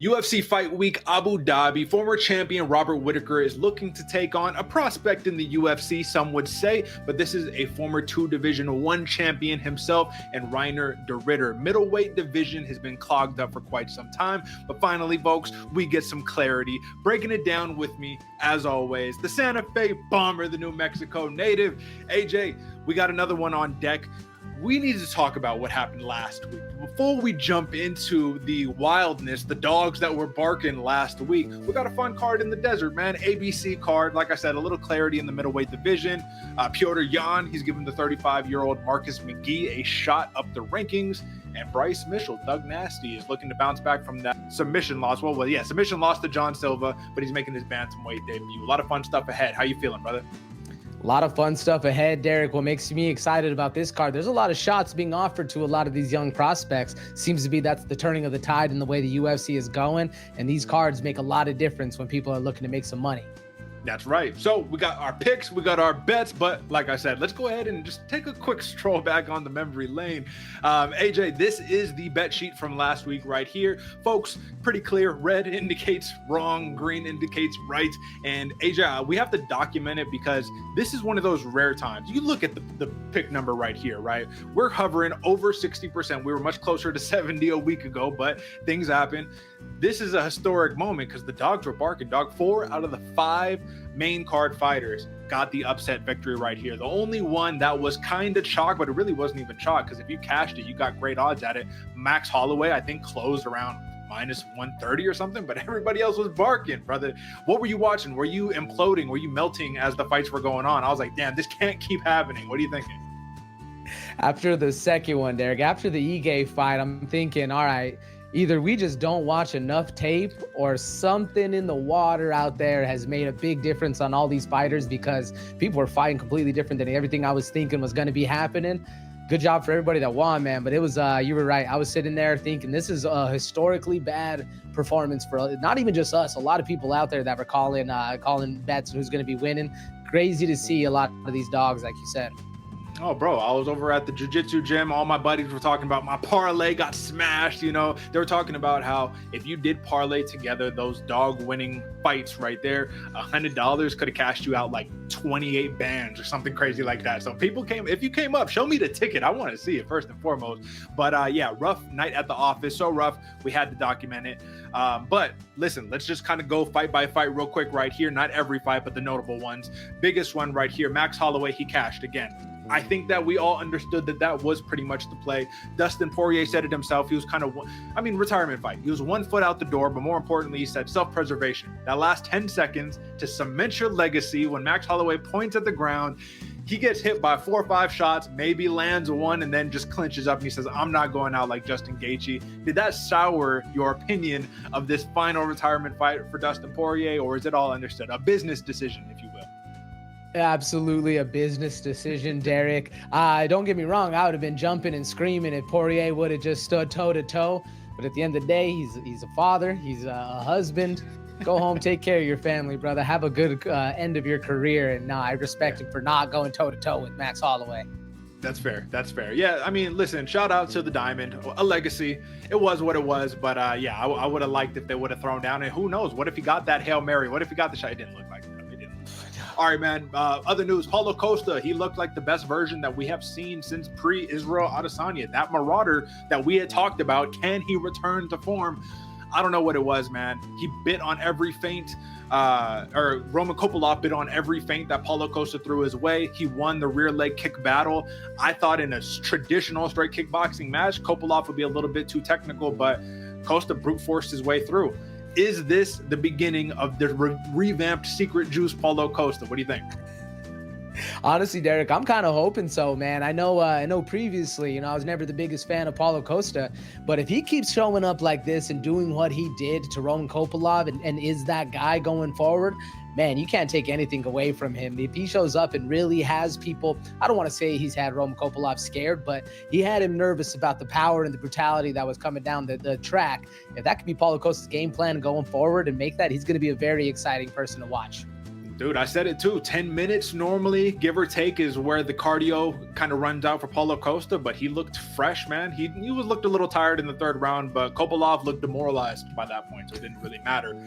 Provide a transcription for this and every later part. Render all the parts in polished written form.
UFC Fight Week Abu Dhabi, former champion Robert Whittaker is looking to take on a prospect in the UFC, some would say, but this is a former Division 1 champion himself and Reinier de Ridder. Middleweight division has been clogged up for quite some time, but finally, folks, we get some clarity. Breaking it down with me, as always, the Santa Fe Bomber, the New Mexico native, AJ. We got another one on deck. We need to talk about what happened last week. Before we jump into the wildness, the dogs that were barking last week, we got a fun card in the desert, man. ABC card. Like I said, a little clarity in the middleweight division. Piotr Yan, he's given the 35-year-old Marcus McGhee a shot up the rankings. And Bryce Mitchell, Doug Nasty, is looking to bounce back from that submission loss. Submission loss to John Silva, but he's making his bantamweight debut. A lot of fun stuff ahead. How you feeling, brother? A lot of fun stuff ahead, Derek. What makes me excited about this card, there's a lot of shots being offered to a lot of these young prospects. Seems to be that's the turning of the tide in the way the UFC is going. And these cards make a lot of difference when people are looking to make some money. That's right. So we got our picks, we got our bets, but like I said, let's go ahead and just take a quick stroll back on the memory lane. AJ, this is the bet sheet from last week right here. Folks, pretty clear. Red indicates wrong, green indicates right. And AJ, we have to document it because this is one of those rare times. You look at the pick number right here, right? We're hovering over 60%. We were much closer to 70 a week ago, but things happen. This is a historic moment because the dogs were barking. Dog, 4 out of the 5 main card fighters got the upset victory right here. The only one that was kind of chalk, but it really wasn't even chalk because if you cashed it, you got great odds at it. Max Holloway, I think, closed around minus 130 or something, but everybody else was barking, brother. What were you watching? Were you imploding? Were you melting as the fights were going on? I was like, damn, this can't keep happening. What are you thinking? After the second one, Derek, after the Ige fight, I'm thinking, all right, either we just don't watch enough tape or something in the water out there has made a big difference on all these fighters because people were fighting completely different than everything I was thinking was going to be happening. Good job for everybody that won, man. But it was, you were right. I was sitting there thinking this is a historically bad performance for not even just us, a lot of people out there that were calling bets who's going to be winning. Crazy to see a lot of these dogs, like you said. Oh, bro, I was over at the jiu-jitsu gym. All my buddies were talking about my parlay got smashed. You know, they were talking about how if you did parlay together those dog winning fights right there, $100 could have cashed you out like 28 bands or something crazy like that. So people if you came up, show me the ticket. I want to see it first and foremost. But yeah, rough night at the office. So rough. We had to document it. But listen, let's just kind of go fight by fight real quick right here. Not every fight, but the notable ones. Biggest one right here, Max Holloway, he cashed again. I think that we all understood that was pretty much the play. Dustin Poirier said it himself. He was retirement fight. He was 1 foot out the door, but more importantly, he said self-preservation. That last 10 seconds to cement your legacy when Max Holloway points at the ground, he gets hit by 4 or 5 shots, maybe lands one, and then just clinches up and he says, I'm not going out like Justin Gaethje. Did that sour your opinion of this final retirement fight for Dustin Poirier, or is it all understood? A business decision, if you will. Absolutely a business decision, Derek. Don't get me wrong. I would have been jumping and screaming if Poirier would have just stood toe to toe. But at the end of the day, he's a father. He's a husband. Go home, take care of your family, brother. Have a good end of your career. And I respect him for not going toe to toe with Max Holloway. That's fair. That's fair. Yeah, I mean, listen, shout out to the Diamond, a legacy. It was what it was. But yeah, I would have liked if they would have thrown down. And who knows? What if he got that Hail Mary? What if he got the shot? It didn't look like it. All right, man. Other news, Paulo Costa, he looked like the best version that we have seen since pre-Israel Adesanya. That marauder that we had talked about, can he return to form? I don't know what it was, man. He bit on every feint, or Roman Kopylov bit on every feint that Paulo Costa threw his way. He won the rear leg kick battle. I thought in a traditional straight kickboxing match, Kopylov would be a little bit too technical, but Costa brute forced his way through. Is this the beginning of the revamped Secret Juice Paulo Costa? What do you think? Honestly, Derek, I'm kind of hoping so, man. I know previously, I was never the biggest fan of Paulo Costa, but if he keeps showing up like this and doing what he did to Roman Kopylov and is that guy going forward, man, you can't take anything away from him. If he shows up and really has people, I don't want to say he's had Roman Kopylov scared, but he had him nervous about the power and the brutality that was coming down the track. If that could be Paulo Costa's game plan going forward and make that, he's going to be a very exciting person to watch. Dude, I said it too. 10 minutes normally, give or take, is where the cardio kind of runs out for Paulo Costa, but he looked fresh, man. He looked a little tired in the third round, but Kopylov looked demoralized by that point, so it didn't really matter.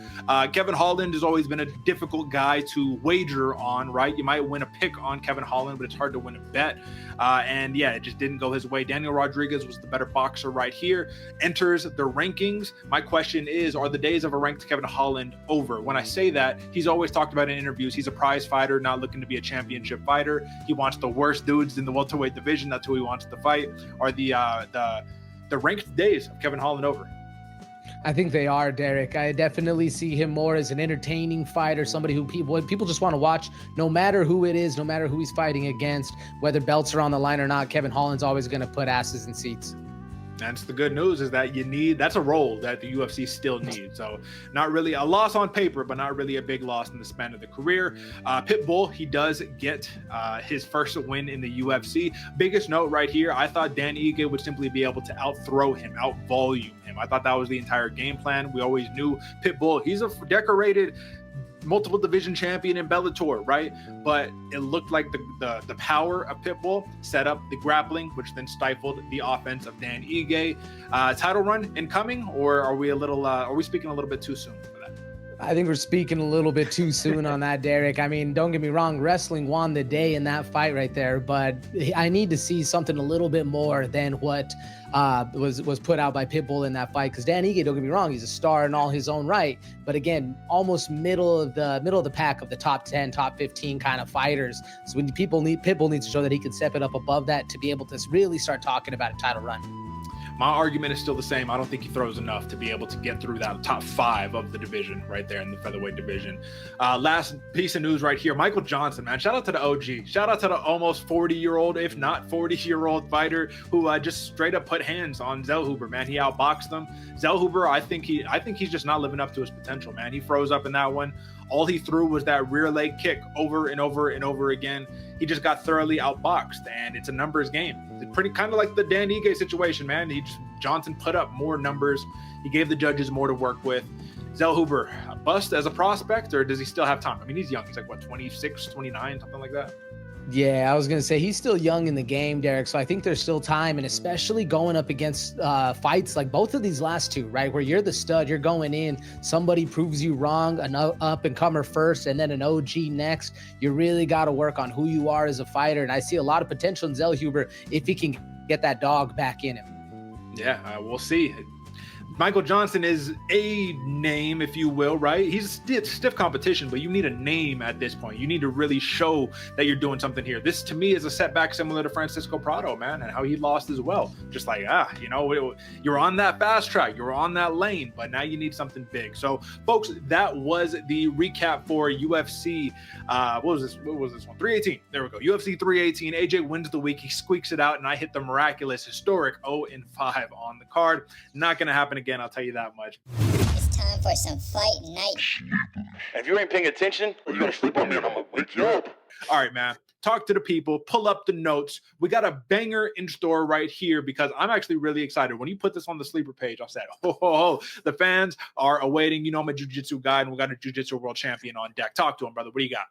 Kevin Holland has always been a difficult guy to wager on, right? You might win a pick on Kevin Holland, but it's hard to win a bet. And yeah, it just didn't go his way. Daniel Rodriguez was the better boxer right here. Enters the rankings. My question is, are the days of a ranked Kevin Holland over? When I say that, he's always talked about in interviews, he's a prize fighter, not looking to be a championship fighter. He wants the worst dudes in the welterweight division. That's who he wants to fight. Are the ranked days of Kevin Holland over? I think they are, Derek. I definitely see him more as an entertaining fighter, somebody who people just want to watch, no matter who it is, no matter who he's fighting against, whether belts are on the line or not. Kevin Holland's always going to put asses in seats. That's the good news, is that that's a role that the UFC still needs. So not really a loss on paper, but not really a big loss in the span of the career. Pitbull, he does get his first win in the UFC. Biggest note right here, I thought Dan Ige would simply be able to outthrow him, outvolume him. I thought that was the entire game plan. We always knew Pitbull, he's a decorated multiple division champion in Bellator, right? But it looked like the power of Pitbull set up the grappling, which then stifled the offense of Dan Ige. Title run incoming, or are we speaking a little bit too soon for that? I think we're speaking a little bit too soon on that, Derek. I mean, don't get me wrong, wrestling won the day in that fight right there, but I need to see something a little bit more than what was put out by Pitbull in that fight. Because Dan Ige, don't get me wrong, he's a star in all his own right, but again, almost middle of the pack of the top 10, top 15 kind of fighters. So when Pitbull needs to show that he can step it up above that to be able to really start talking about a title run. My argument is still the same. I don't think he throws enough to be able to get through that top 5 of the division right there in the featherweight division. Last piece of news right here. Michael Johnson, man. Shout out to the OG. Shout out to the almost 40-year-old, if not 40-year-old fighter who just straight up put hands on Zellhuber, man. He outboxed them. Zellhuber, I think he's just not living up to his potential, man. He froze up in that one. All he threw was that rear leg kick over and over and over again. He just got thoroughly outboxed, and it's a numbers game. It's pretty kind of like the Dan Ige situation, man. Johnson put up more numbers. He gave the judges more to work with. Zellhuber, a bust as a prospect, or does he still have time? I mean, he's young. He's like, what, 26, 29, something like that? Yeah, I was going to say he's still young in the game, Derek. So I think there's still time, and especially going up against fights like both of these last two, right? Where you're the stud, you're going in, somebody proves you wrong, an up-and-comer first, and then an OG next. You really got to work on who you are as a fighter, and I see a lot of potential in Zellhuber if he can get that dog back in him. Yeah, we'll see. Michael Johnson is a name, if you will, right? He's stiff competition, but you need a name at this point. You need to really show that you're doing something here. This, to me, is a setback similar to Francisco Prado, man, and how he lost as well. Just like, you're on that fast track, you're on that lane, but now you need something big. So, folks, that was the recap for UFC. What was this one? 318. There we go. UFC 318. AJ wins the week. He squeaks it out, and I hit the miraculous, historic 0-5 on the card. Not going to happen again, I'll tell you that much. It's time for some fight night. And if you ain't paying attention, you're gonna sleep on me and I'm gonna wake you up. All right, man. Talk to the people, pull up the notes. We got a banger in store right here because I'm actually really excited. When you put this on the sleeper page, I said, the fans are awaiting. You know, I'm a jiu-jitsu guy, and we got a jiu-jitsu world champion on deck. Talk to him, brother. What do you got?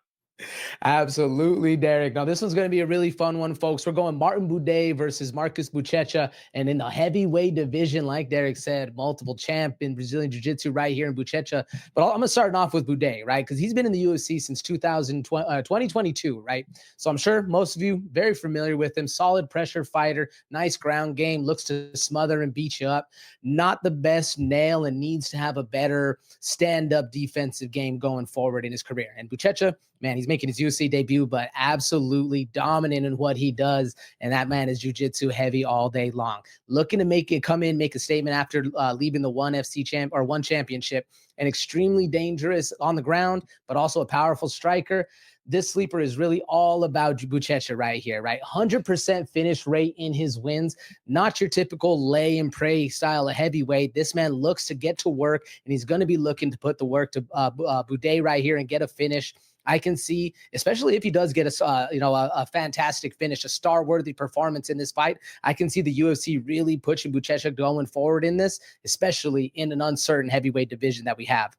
Absolutely, Derek. Now, this one's going to be a really fun one, folks. We're going Martin Buday versus Marcus Buchecha. And in the heavyweight division, like Derek said, multiple champ in Brazilian Jiu-Jitsu right here in Buchecha. But I'm going to start off with Buday, right? Because he's been in the UFC since 2022, right? So I'm sure most of you very familiar with him. Solid pressure fighter, nice ground game, looks to smother and beat you up. Not the best nail and needs to have a better stand-up defensive game going forward in his career. And Buchecha, man, he's making his UFC debut, but absolutely dominant in what he does. And that man is jiu-jitsu heavy all day long. Looking to come in, make a statement after leaving the one championship, and extremely dangerous on the ground, but also a powerful striker. This sleeper is really all about Buchecha right here, right? 100% finish rate in his wins. Not your typical lay and pray style of heavyweight. This man looks to get to work, and he's going to be looking to put the work to Buday right here and get a finish. I can see, especially if he does get a fantastic finish, a star-worthy performance in this fight, I can see the UFC really pushing Buchecha going forward in this, especially in an uncertain heavyweight division that we have.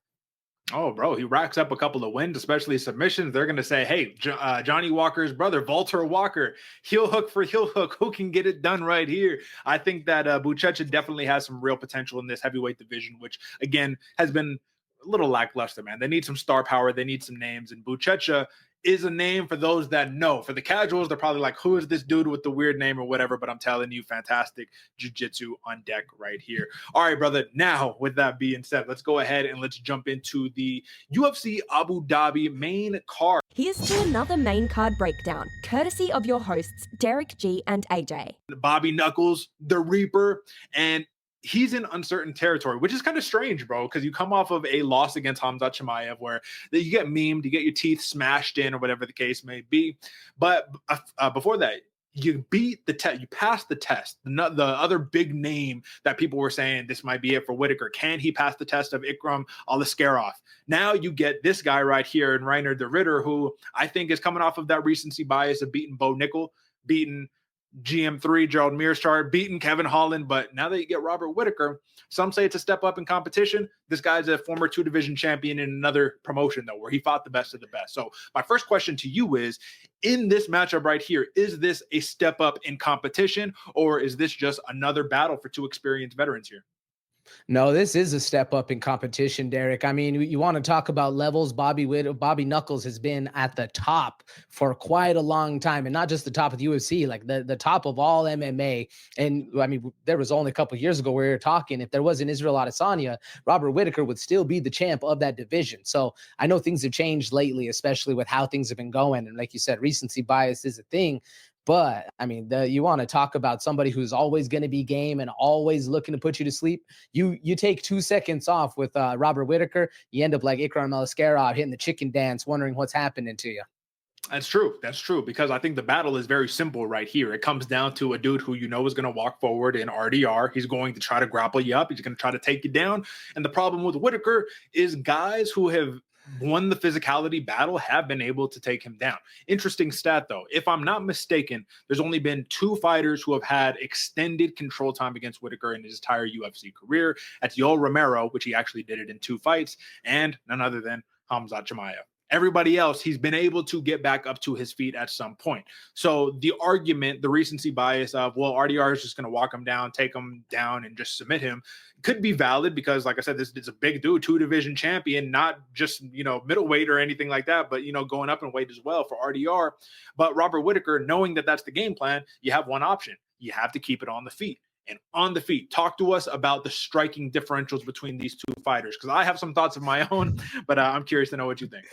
Oh, bro, he racks up a couple of wins, especially submissions. They're going to say, hey, Johnny Walker's brother, Walter Walker, heel hook for heel hook. Who can get it done right here? I think that Buchecha definitely has some real potential in this heavyweight division, which, again, has been a little lackluster, man. They need some star power. They need some names. And Buchecha is a name for those that know. For the casuals, they're probably like, who is this dude with the weird name or whatever? But I'm telling you, fantastic jiu-jitsu on deck right here. All right, brother. Now, with that being said, let's go ahead and let's jump into the UFC Abu Dhabi main card. Here's to another main card breakdown, courtesy of your hosts, Derick G and AJ. Bobby Knuckles, the Reaper, and he's in uncertain territory, which is kind of strange, bro, because you come off of a loss against Khamzat Chimaev where you get memed, you get your teeth smashed in or whatever the case may be. But before that, you beat the test, you passed the test. The other big name that people were saying this might be it for Whittaker. Can he pass the test of Ikram Aliskerov? Now you get this guy right here in Reinier de Ridder, who I think is coming off of that recency bias of beating Bo Nickel, beating GM3, Gerald Mearshart, beating Kevin Holland. But now that you get Robert Whittaker, some say it's a step up in competition. This guy's a former 2-division champion in another promotion, though, where he fought the best of the best. So my first question to you is, in this matchup right here, is this a step up in competition, or is this just another battle for two experienced veterans here? No, this is a step up in competition, Derick. I mean, you want to talk about levels. Bobby Knuckles has been at the top for quite a long time, and not just the top of the UFC, like the top of all MMA. And I mean, there was only a couple of years ago where we were talking, if there wasn't Israel Adesanya, Robert Whittaker would still be the champ of that division. So I know things have changed lately, especially with how things have been going. And like you said, recency bias is a thing. But I mean, you want to talk about somebody who's always going to be game and always looking to put you to sleep. You take 2 seconds off with Robert Whittaker, you end up like Ikram Aliskerov hitting the chicken dance, wondering what's happening to you. That's true. That's true. Because I think the battle is very simple right here. It comes down to a dude who you know is going to walk forward in RDR. He's going to try to grapple you up. He's going to try to take you down. And the problem with Whittaker is guys who have won the physicality battle have been able to take him down. Interesting stat, though. If I'm not mistaken, there's only been 2 fighters who have had extended control time against Whittaker in his entire UFC career. That's Yoel Romero, which he actually did it in 2 fights, and none other than Khamzat Chimaev. Everybody else, he's been able to get back up to his feet at some point. So the argument, the recency bias of, well, RDR is just going to walk him down, take him down, and just submit him could be valid because, like I said, this is a big dude, 2-division champion, not just, middleweight or anything like that, but, going up in weight as well for RDR. But Robert Whittaker, knowing that that's the game plan, you have one option. You have to keep it on the feet. And on the feet, talk to us about the striking differentials between these 2 fighters, because I have some thoughts of my own, but I'm curious to know what you think.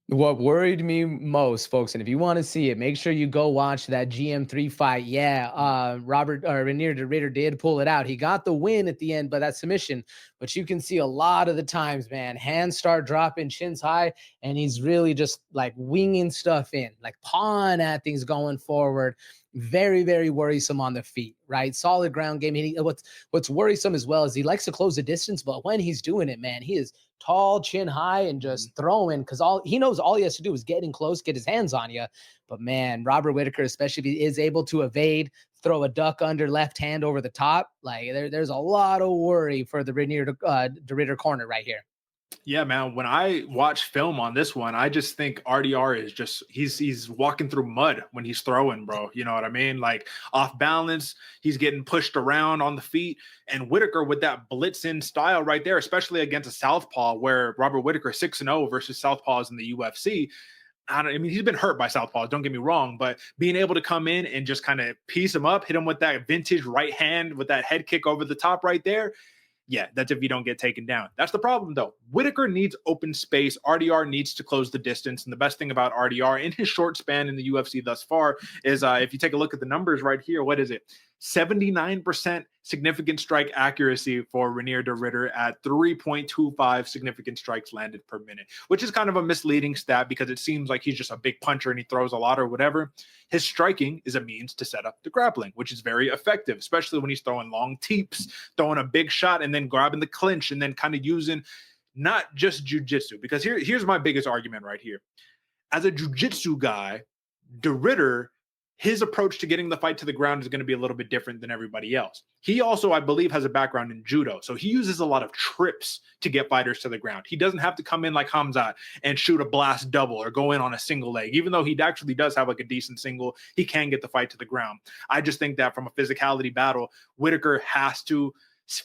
What worried me most, folks, and if you want to see it, make sure you go watch that GM3 fight. Yeah, Reinier de Ridder did pull it out. He got the win at the end, but that submission. But you can see a lot of the times, man, hands start dropping, chins high, and he's really just like winging stuff in, like pawing at things going forward. Very, very worrisome on the feet, right? Solid ground game. What's worrisome as well is he likes to close the distance, but when he's doing it, man, he is tall, chin high, and just throwing, because all he has to do is get in close, get his hands on you. But man, Robert Whittaker, especially if he is able to evade, throw a duck under left hand over the top, like there's a lot of worry for the Reinier de Ridder corner right here. Yeah, man. When I watch film on this one, I just think RDR is just he's walking through mud when he's throwing, bro. You know what I mean? Like off balance, he's getting pushed around on the feet. And Whittaker with that blitzing style right there, especially against a southpaw, where Robert Whittaker 6-0 versus southpaws in the UFC. I mean, he's been hurt by southpaws, don't get me wrong, but being able to come in and just kind of piece him up, hit him with that vintage right hand with that head kick over the top right there. Yeah, that's if you don't get taken down. That's the problem, though. Whittaker needs open space. RDR needs to close the distance. And the best thing about RDR in his short span in the UFC thus far is if you take a look at the numbers right here, what is it? 79% significant strike accuracy for Reinier de Ridder at 3.25 significant strikes landed per minute, which is kind of a misleading stat because it seems like he's just a big puncher and he throws a lot or whatever. His striking is a means to set up the grappling, which is very effective, especially when he's throwing long teeps, throwing a big shot and then grabbing the clinch and then kind of using not just jiu-jitsu. Because here's my biggest argument right here. As a jiu-jitsu guy, de Ridder his approach to getting the fight to the ground is going to be a little bit different than everybody else. He also, I believe, has a background in judo. So he uses a lot of trips to get fighters to the ground. He doesn't have to come in like Hamzat and shoot a blast double or go in on a single leg. Even though he actually does have like a decent single, he can get the fight to the ground. I just think that from a physicality battle, Whittaker has to,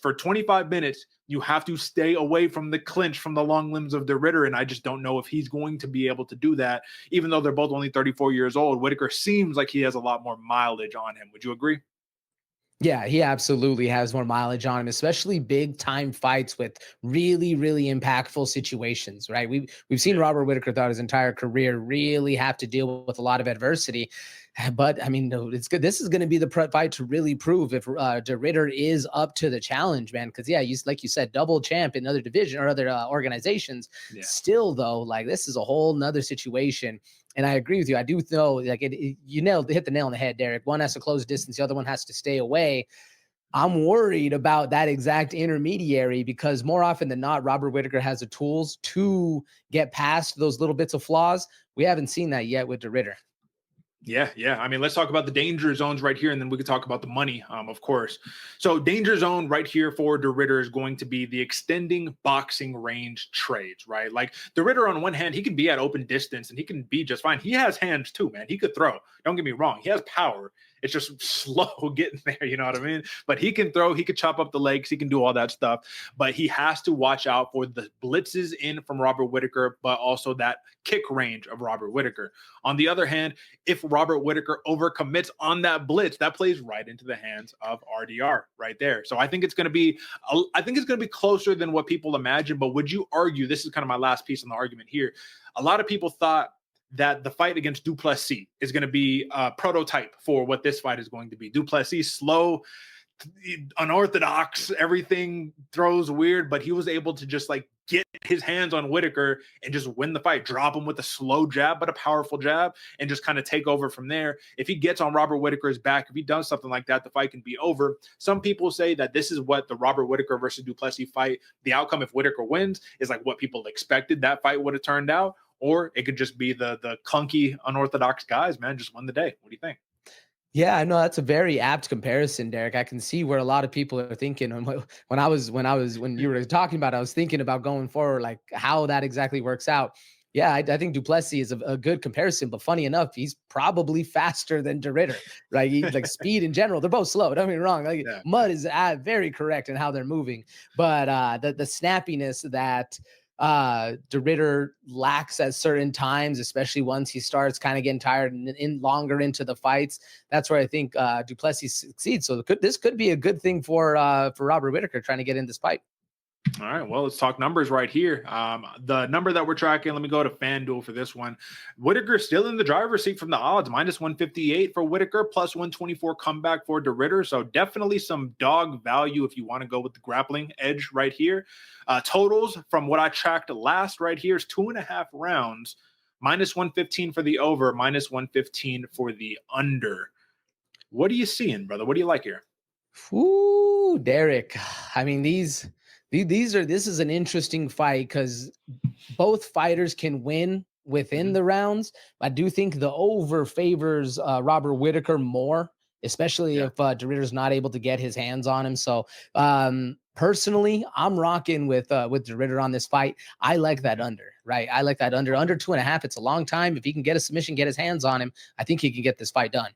for 25 minutes, you have to stay away from the clinch, from the long limbs of de Ridder, and I just don't know if he's going to be able to do that, even though they're both only 34 years old. Whittaker seems like he has a lot more mileage on him. Would you agree? Yeah, he absolutely has more mileage on him, especially big time fights with really, really impactful situations, right? We've seen Robert Whittaker throughout his entire career really have to deal with a lot of adversity. But I mean, no, it's good. This is going to be the fight to really prove if de Ridder is up to the challenge, man. Because yeah, like you said, double champ in other division or other organizations. Yeah. Still, though, like this is a whole nother situation. And I agree with you. I do know, like you hit the nail on the head, Derek. One has to close distance, the other one has to stay away. I'm worried about that exact intermediary because more often than not, Robert Whittaker has the tools to get past those little bits of flaws. We haven't seen that yet with de Ridder. Yeah. I mean, let's talk about the danger zones right here, and then we can talk about the money, of course. So danger zone right here for de Ridder is going to be the extending boxing range trades, right? Like de Ridder, on one hand, he can be at open distance and he can be just fine. He has hands too, man. He could throw. Don't get me wrong. He has power. It's just slow getting there, you know what I mean? But he can throw, he could chop up the legs, he can do all that stuff. But he has to watch out for the blitzes in from Robert Whittaker, but also that kick range of Robert Whittaker. On the other hand, if Robert Whittaker overcommits on that blitz, that plays right into the hands of RDR right there. So I think it's going to be closer than what people imagine. But would you argue, this is kind of my last piece on the argument here, a lot of people thought that the fight against Du Plessis is going to be a prototype for what this fight is going to be. Du Plessis, slow, unorthodox, everything throws weird, but he was able to just like get his hands on Whittaker and just win the fight, drop him with a slow jab, but a powerful jab, and just kind of take over from there. If he gets on Robert Whittaker's back, if he does something like that, the fight can be over. Some people say that this is what the Robert Whittaker versus Du Plessis fight, the outcome if Whittaker wins is like what people expected that fight would have turned out. Or it could just be the clunky, unorthodox guys, man, just won the day. What do you think? Yeah, I know that's a very apt comparison, Derek. I can see where a lot of people are thinking. When you were talking about it, I was thinking about going forward, like how that exactly works out. Yeah, I think Du Plessis is a good comparison, but funny enough, he's probably faster than de Ridder, right? He's like speed in general. They're both slow. Don't get me wrong. Like, yeah. Mud is very correct in how they're moving, but the snappiness that de Ridder lacks at certain times, especially once he starts kind of getting tired and in longer into the fights. That's where I think Du Plessis succeeds. So this could be a good thing for Robert Whittaker trying to get in this fight. All right, well, let's talk numbers right here. The number that we're tracking, let me go to FanDuel for this one. Whittaker still in the driver's seat from the odds, minus 158 for Whittaker, plus 124 comeback for de Ridder. So definitely some dog value if you want to go with the grappling edge right here. Totals from what I tracked last right here is 2.5 rounds, minus 115 for the over, minus 115 for the under. What are you seeing, brother? What do you like here? Ooh, Derek. I mean, this is an interesting fight because both fighters can win within the rounds. I do think the over favors Robert Whittaker more, especially if de Ridder's not able to get his hands on him. So personally, I'm rocking with de Ridder on this fight. I like that under, right? I like that under 2.5. It's a long time. If he can get a submission, get his hands on him, I think he can get this fight done.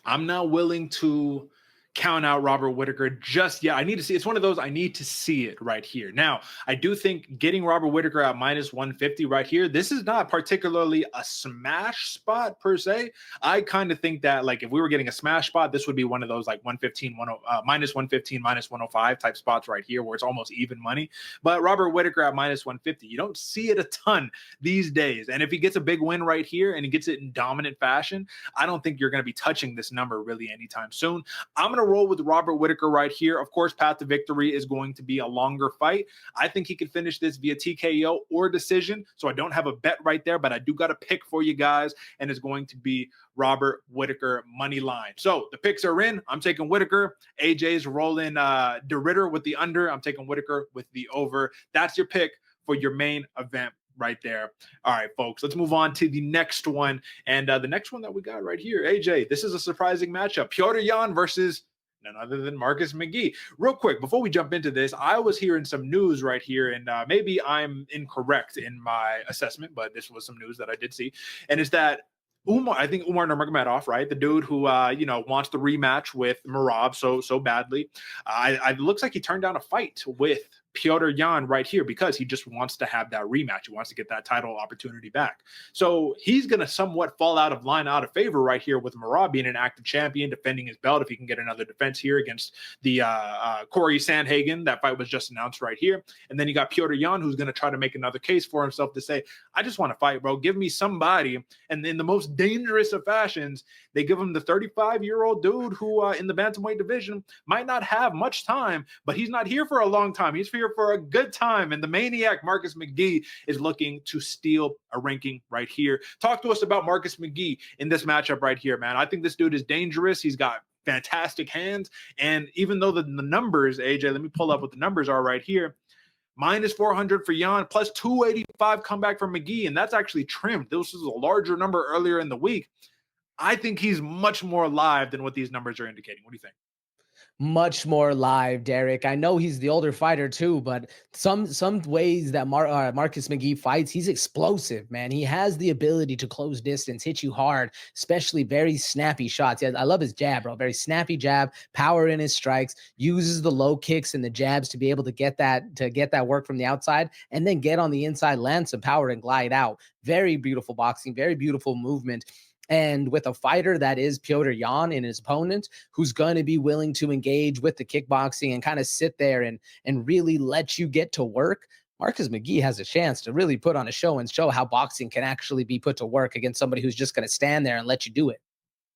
I'm not willing to count out Robert Whittaker just yet. I need to see. It's one of those, I need to see it right here. Now, I do think getting Robert Whittaker at minus 150 right here, this is not particularly a smash spot per se. I kind of think that like if we were getting a smash spot, this would be one of those like minus 115, minus 105 type spots right here where it's almost even money. But Robert Whittaker at minus 150, you don't see it a ton these days. And if he gets a big win right here and he gets it in dominant fashion, I don't think you're going to be touching this number really anytime soon. I'm going to roll with Robert Whittaker right here. Of course, path to victory is going to be a longer fight. I think he could finish this via TKO or decision. So I don't have a bet right there, but I do got a pick for you guys, and it's going to be Robert Whittaker money line. So the picks are in. I'm taking Whittaker. AJ's rolling de Ridder with the under. I'm taking Whittaker with the over. That's your pick for your main event right there. All right, folks, let's move on to the next one. And the next one that we got right here, AJ, this is a surprising matchup. Petr Yan versus none other than Marcus McGhee. Real quick, before we jump into this, I was hearing some news right here, and maybe I'm incorrect in my assessment, but this was some news that I did see, and it's that I think Umar Nurmagomedov, right? The dude who, wants the rematch with Merab so badly. It looks like he turned down a fight with Petr Yan right here because he just wants to have that rematch. He wants to get that title opportunity back. So he's going to somewhat fall out of favor right here with Merab being an active champion, defending his belt if he can get another defense here against the Corey Sandhagen. That fight was just announced right here. And then you got Petr Yan, who's going to try to make another case for himself to say, I just want to fight, bro. Give me somebody. And in the most dangerous of fashions, they give him the 35-year-old dude who in the bantamweight division might not have much time, but he's not here for a long time. He's here for a good time. And the maniac Marcus McGhee is looking to steal a ranking right here. Talk to us about Marcus McGhee in this matchup right here, man. I think this dude is dangerous. He's got fantastic hands. And even though the numbers, AJ, let me pull up what the numbers are right here. Minus 400 for Yan, plus 285 comeback from McGhee. And that's actually trimmed. This is a larger number earlier in the week. I think he's much more live than what these numbers are indicating. What do you think? Much more live, Derick. I know he's the older fighter too, but some ways that Marcus McGhee fights, he's explosive, man. He has the ability to close distance, hit you hard, especially very snappy shots. Yeah, I love his jab, bro. Very snappy jab, power in his strikes, uses the low kicks and the jabs to be able to get that work from the outside, and then get on the inside, land some power and glide out. Very beautiful boxing, very beautiful movement. And with a fighter that is Petr Yan and his opponent, who's going to be willing to engage with the kickboxing and kind of sit there and really let you get to work, Marcus McGhee has a chance to really put on a show and show how boxing can actually be put to work against somebody who's just going to stand there and let you do it.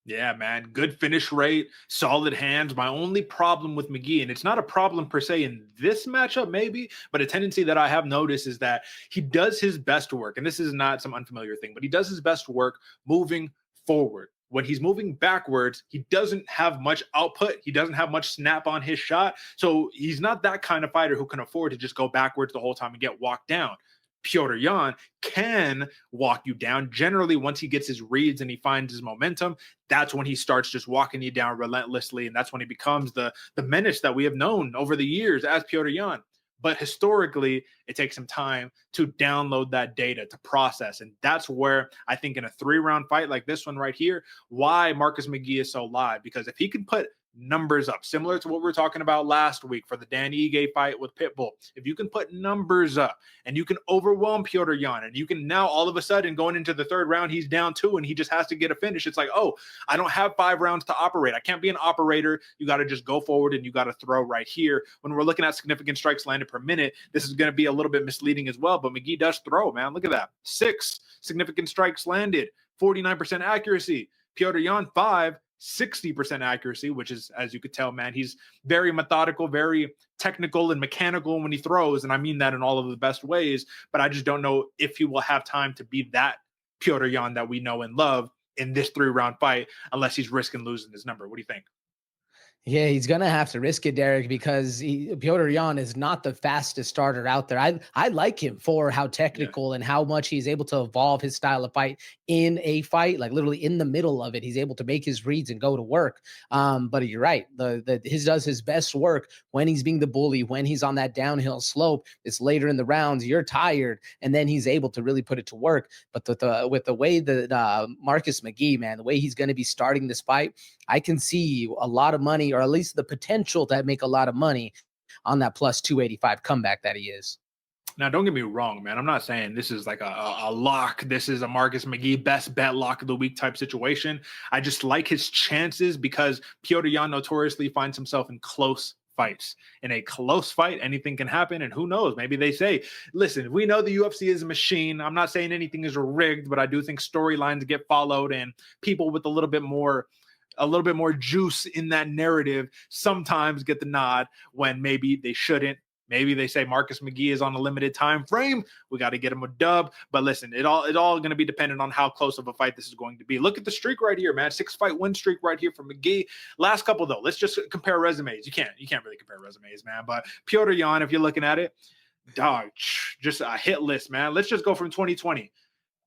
Yeah, man. Good finish rate, solid hands. My only problem with McGhee, and it's not a problem per se in this matchup, maybe, but a tendency that I have noticed is that he does his best work. And this is not some unfamiliar thing, but he does his best work moving forward. When he's moving backwards, he doesn't have much output. He doesn't have much snap on his shot. So he's not that kind of fighter who can afford to just go backwards the whole time and get walked down. Petr Yan can walk you down. Generally, once he gets his reads and he finds his momentum, that's when he starts just walking you down relentlessly. And that's when he becomes the menace that we have known over the years as Petr Yan. But historically, it takes some time to download that data, to process. And that's where I think in a 3-round fight like this one right here, why Marcus McGhee is so live. Because if he can put numbers up, similar to what we were talking about last week for the Dan Ige fight with Pitbull, if you can put numbers up and you can overwhelm Petr Yan, and you can now all of a sudden going into the 3rd round, he's down 2 and he just has to get a finish. It's like, oh, I don't have 5 rounds to operate. I can't be an operator. You got to just go forward and you got to throw right here. When we're looking at significant strikes landed per minute, this is going to be a little bit misleading as well, but McGhee does throw, man. Look at that. 6 significant strikes landed, 49% accuracy. Petr Yan, 5, 60% accuracy, which is, as you could tell, man, he's very methodical, very technical and mechanical when he throws. And I mean that in all of the best ways, but I just don't know if he will have time to be that Petr Yan that we know and love in this 3-round fight, unless he's risking losing his number. What do you think? Yeah, he's going to have to risk it, Derick, because Petr Yan is not the fastest starter out there. I like him for how technical and how much he's able to evolve his style of fight in a fight, like literally in the middle of it. He's able to make his reads and go to work. But you're right. His does his best work when he's being the bully, when he's on that downhill slope. It's later in the rounds. You're tired, and then he's able to really put it to work. But with the way that Marcus McGhee, man, the way he's going to be starting this fight, I can see a lot of money, or at least the potential to make a lot of money on that plus 285 comeback that he is. Now, don't get me wrong, man. I'm not saying this is like a lock. This is a Marcus McGhee best bet lock of the week type situation. I just like his chances because Petr Yan notoriously finds himself in close fights. In a close fight, anything can happen, and who knows? Maybe they say, listen, we know the UFC is a machine. I'm not saying anything is rigged, but I do think storylines get followed, and people with a little bit more juice in that narrative sometimes get the nod when maybe they shouldn't. Maybe they say Marcus McGhee is on a limited time frame. We got to get him a dub. But listen, it all going to be dependent on how close of a fight this is going to be. Look at the streak right here, man. 6-fight win streak right here for McGhee. Last couple, though. Let's just compare resumes. You can't really compare resumes, man. But Petr Yan, if you're looking at it, dog, just a hit list, man. Let's just go from 2020.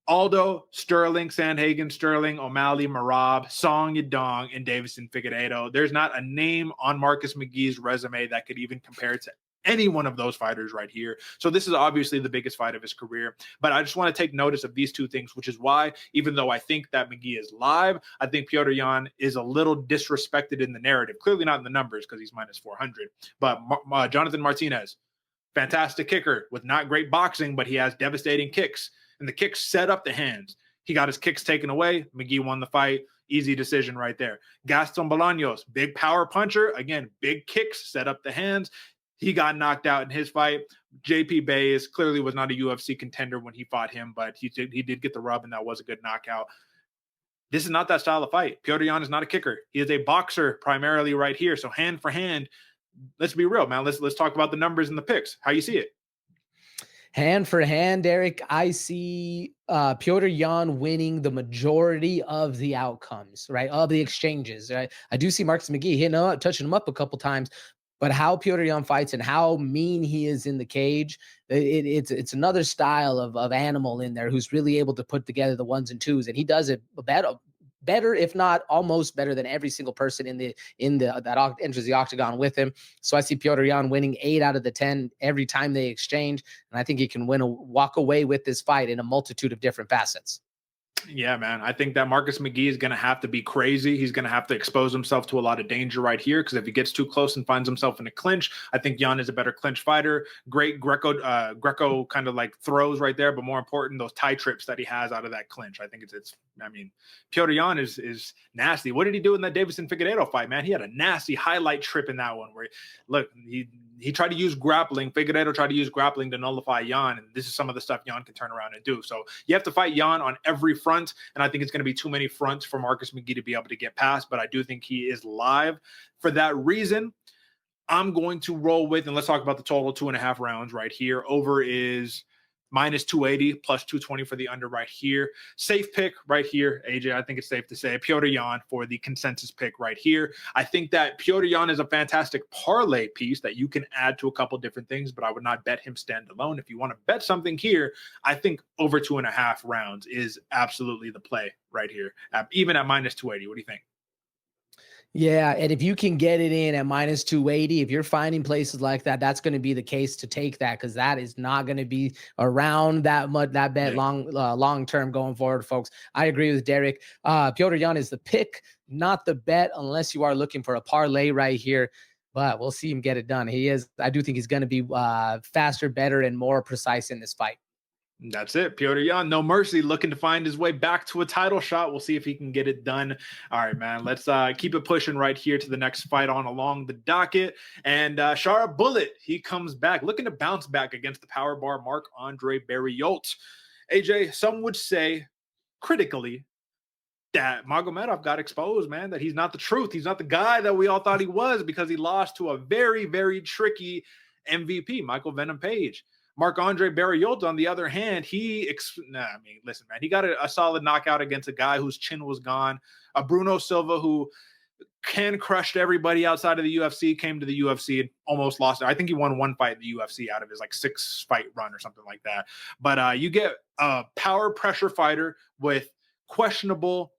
Aldo, Sterling, Sandhagen, Sterling, O'Malley, Marab, Song Yadong, and Davison Figueiredo. There's not a name on Marcus McGhee's resume that could even compare to any one of those fighters right here. So this is obviously the biggest fight of his career. But I just want to take notice of these two things, which is why, even though I think that McGhee is live, I think Petr Yan is a little disrespected in the narrative. Clearly not in the numbers because he's minus 400. But Jonathan Martinez, fantastic kicker with not great boxing, but he has devastating kicks. And the kicks set up the hands. He got his kicks taken away. McGhee won the fight. Easy decision right there. Gaston Bolaños, big power puncher. Again, big kicks set up the hands. He got knocked out in his fight. JP Baez clearly was not a UFC contender when he fought him, but he did get the rub, and that was a good knockout. This is not that style of fight. Petr Yan is not a kicker. He is a boxer primarily right here. So hand for hand, let's be real, man. Let's talk about the numbers and the picks. How you see it? Hand for hand, Derek, I see Petr Yan winning the majority of the outcomes, right, of the exchanges. Right? I do see Marcus McGhee hitting up, touching him up a couple times, but how Petr Yan fights and how mean he is in the cage, it's another style of animal in there who's really able to put together the ones and twos, and he does it better, if not almost better than every single person that enters the octagon with him. So I see Petr Yan winning 8 out of the 10 every time they exchange, and I think he can walk away with this fight in a multitude of different facets. Yeah, man. I think that Marcus McGhee is going to have to be crazy. He's going to have to expose himself to a lot of danger right here, because if he gets too close and finds himself in a clinch, I think Yan is a better clinch fighter. Great Greco kind of like throws right there, but more important, those tie trips that he has out of that clinch. I think I mean, Petr Yan is nasty. What did he do in that Davison Figueiredo fight, man? He had a nasty highlight trip in that one where, look, he tried to use grappling. Figueiredo tried to use grappling to nullify Yan, and this is some of the stuff Yan can turn around and do. So you have to fight Yan on every front, and I think it's going to be too many fronts for Marcus McGhee to be able to get past, but I do think he is live. For that reason, I'm going to roll with, and let's talk about the total 2.5 rounds right here. Over is minus 280, plus 220 for the under right here. Safe pick right here, AJ. I think it's safe to say Petr Yan for the consensus pick right here. I think that Petr Yan is a fantastic parlay piece that you can add to a couple different things, but I would not bet him standalone. If you want to bet something here, I think over 2.5 rounds is absolutely the play right here, even at minus 280. What do you think? Yeah, and if you can get it in at minus 280, if you're finding places like that, that's going to be the case to take that, because that is not going to be around that much, that bet long term going forward, folks. I agree with Derek. Petr Yan is the pick, not the bet, unless you are looking for a parlay right here. But we'll see him get it done. I do think he's going to be faster, better, and more precise in this fight. That's it. Petr Yan, no mercy, looking to find his way back to a title shot. We'll see if he can get it done. All right, man. Let's keep it pushing right here to the next fight on along the docket. And Shara Bullet, he comes back, looking to bounce back against the power bar Marc-Andre Barriault. AJ, some would say critically that Magomedov got exposed, man, that he's not the truth. He's not the guy that we all thought he was, because he lost to a very, very tricky MVP, Michael Venom Page. Marc-Andre Barriault, on the other hand, listen, man, he got a solid knockout against a guy whose chin was gone. A Bruno Silva who crushed everybody outside of the UFC, came to the UFC and almost lost it. I think he won one fight in the UFC out of his 6-fight run or something like that. But you get a power pressure fighter with questionable.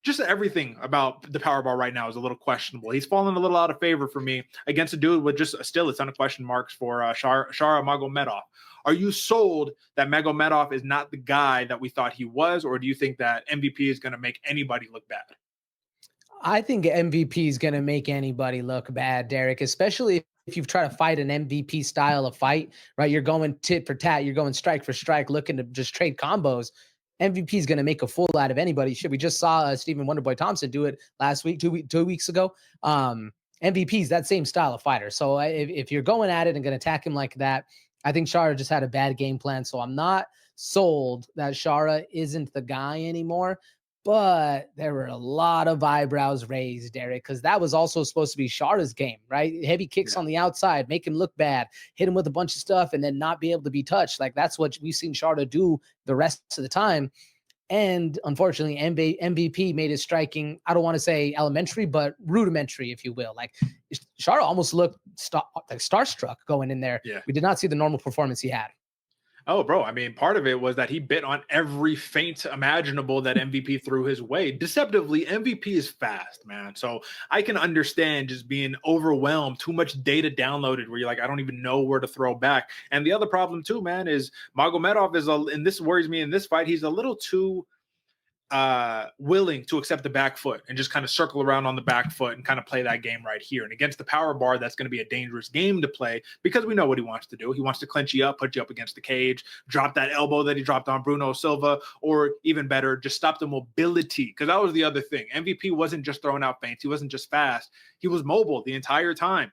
Just everything about the Powerball right now is a little questionable. He's fallen a little out of favor for me against a dude with just still a ton of question marks for Shara Magomedov. Are you sold that Magomedov is not the guy that we thought he was, or do you think that MVP is going to make anybody look bad? I think MVP is going to make anybody look bad, Derek, especially if you've tried to fight an MVP style of fight, right? You're going tit for tat, you're going strike for strike, looking to just trade combos. MVP is going to make a fool out of anybody. We just saw Stephen Wonderboy Thompson do it last week, 2 weeks ago. MVP is that same style of fighter. So if you're going at it and going to attack him like that, I think Shara just had a bad game plan. So I'm not sold that Shara isn't the guy anymore. But there were a lot of eyebrows raised, Derek, because that was also supposed to be Shara's game, right? Heavy kicks on the outside, make him look bad, hit him with a bunch of stuff, and then not be able to be touched. Like, that's what we've seen Shara do the rest of the time. And unfortunately, MVP made his striking, I don't want to say elementary, but rudimentary, if you will. Like Chara almost looked starstruck going in there. Yeah. We did not see the normal performance he had. Oh, bro. I mean, part of it was that he bit on every feint imaginable that MVP threw his way. Deceptively, MVP is fast, man. So I can understand just being overwhelmed, too much data downloaded where you're like, I don't even know where to throw back. And the other problem too, man, is Magomedov is, and this worries me in this fight, he's a little too willing to accept the back foot and just kind of circle around on the back foot and kind of play that game right here. And against the power bar, that's going to be a dangerous game to play because we know what he wants to do. He wants to clinch you up, put you up against the cage, drop that elbow that he dropped on Bruno Silva, or even better, just stop the mobility. Because that was the other thing. MVP wasn't just throwing out feints. He wasn't just fast. He was mobile the entire time.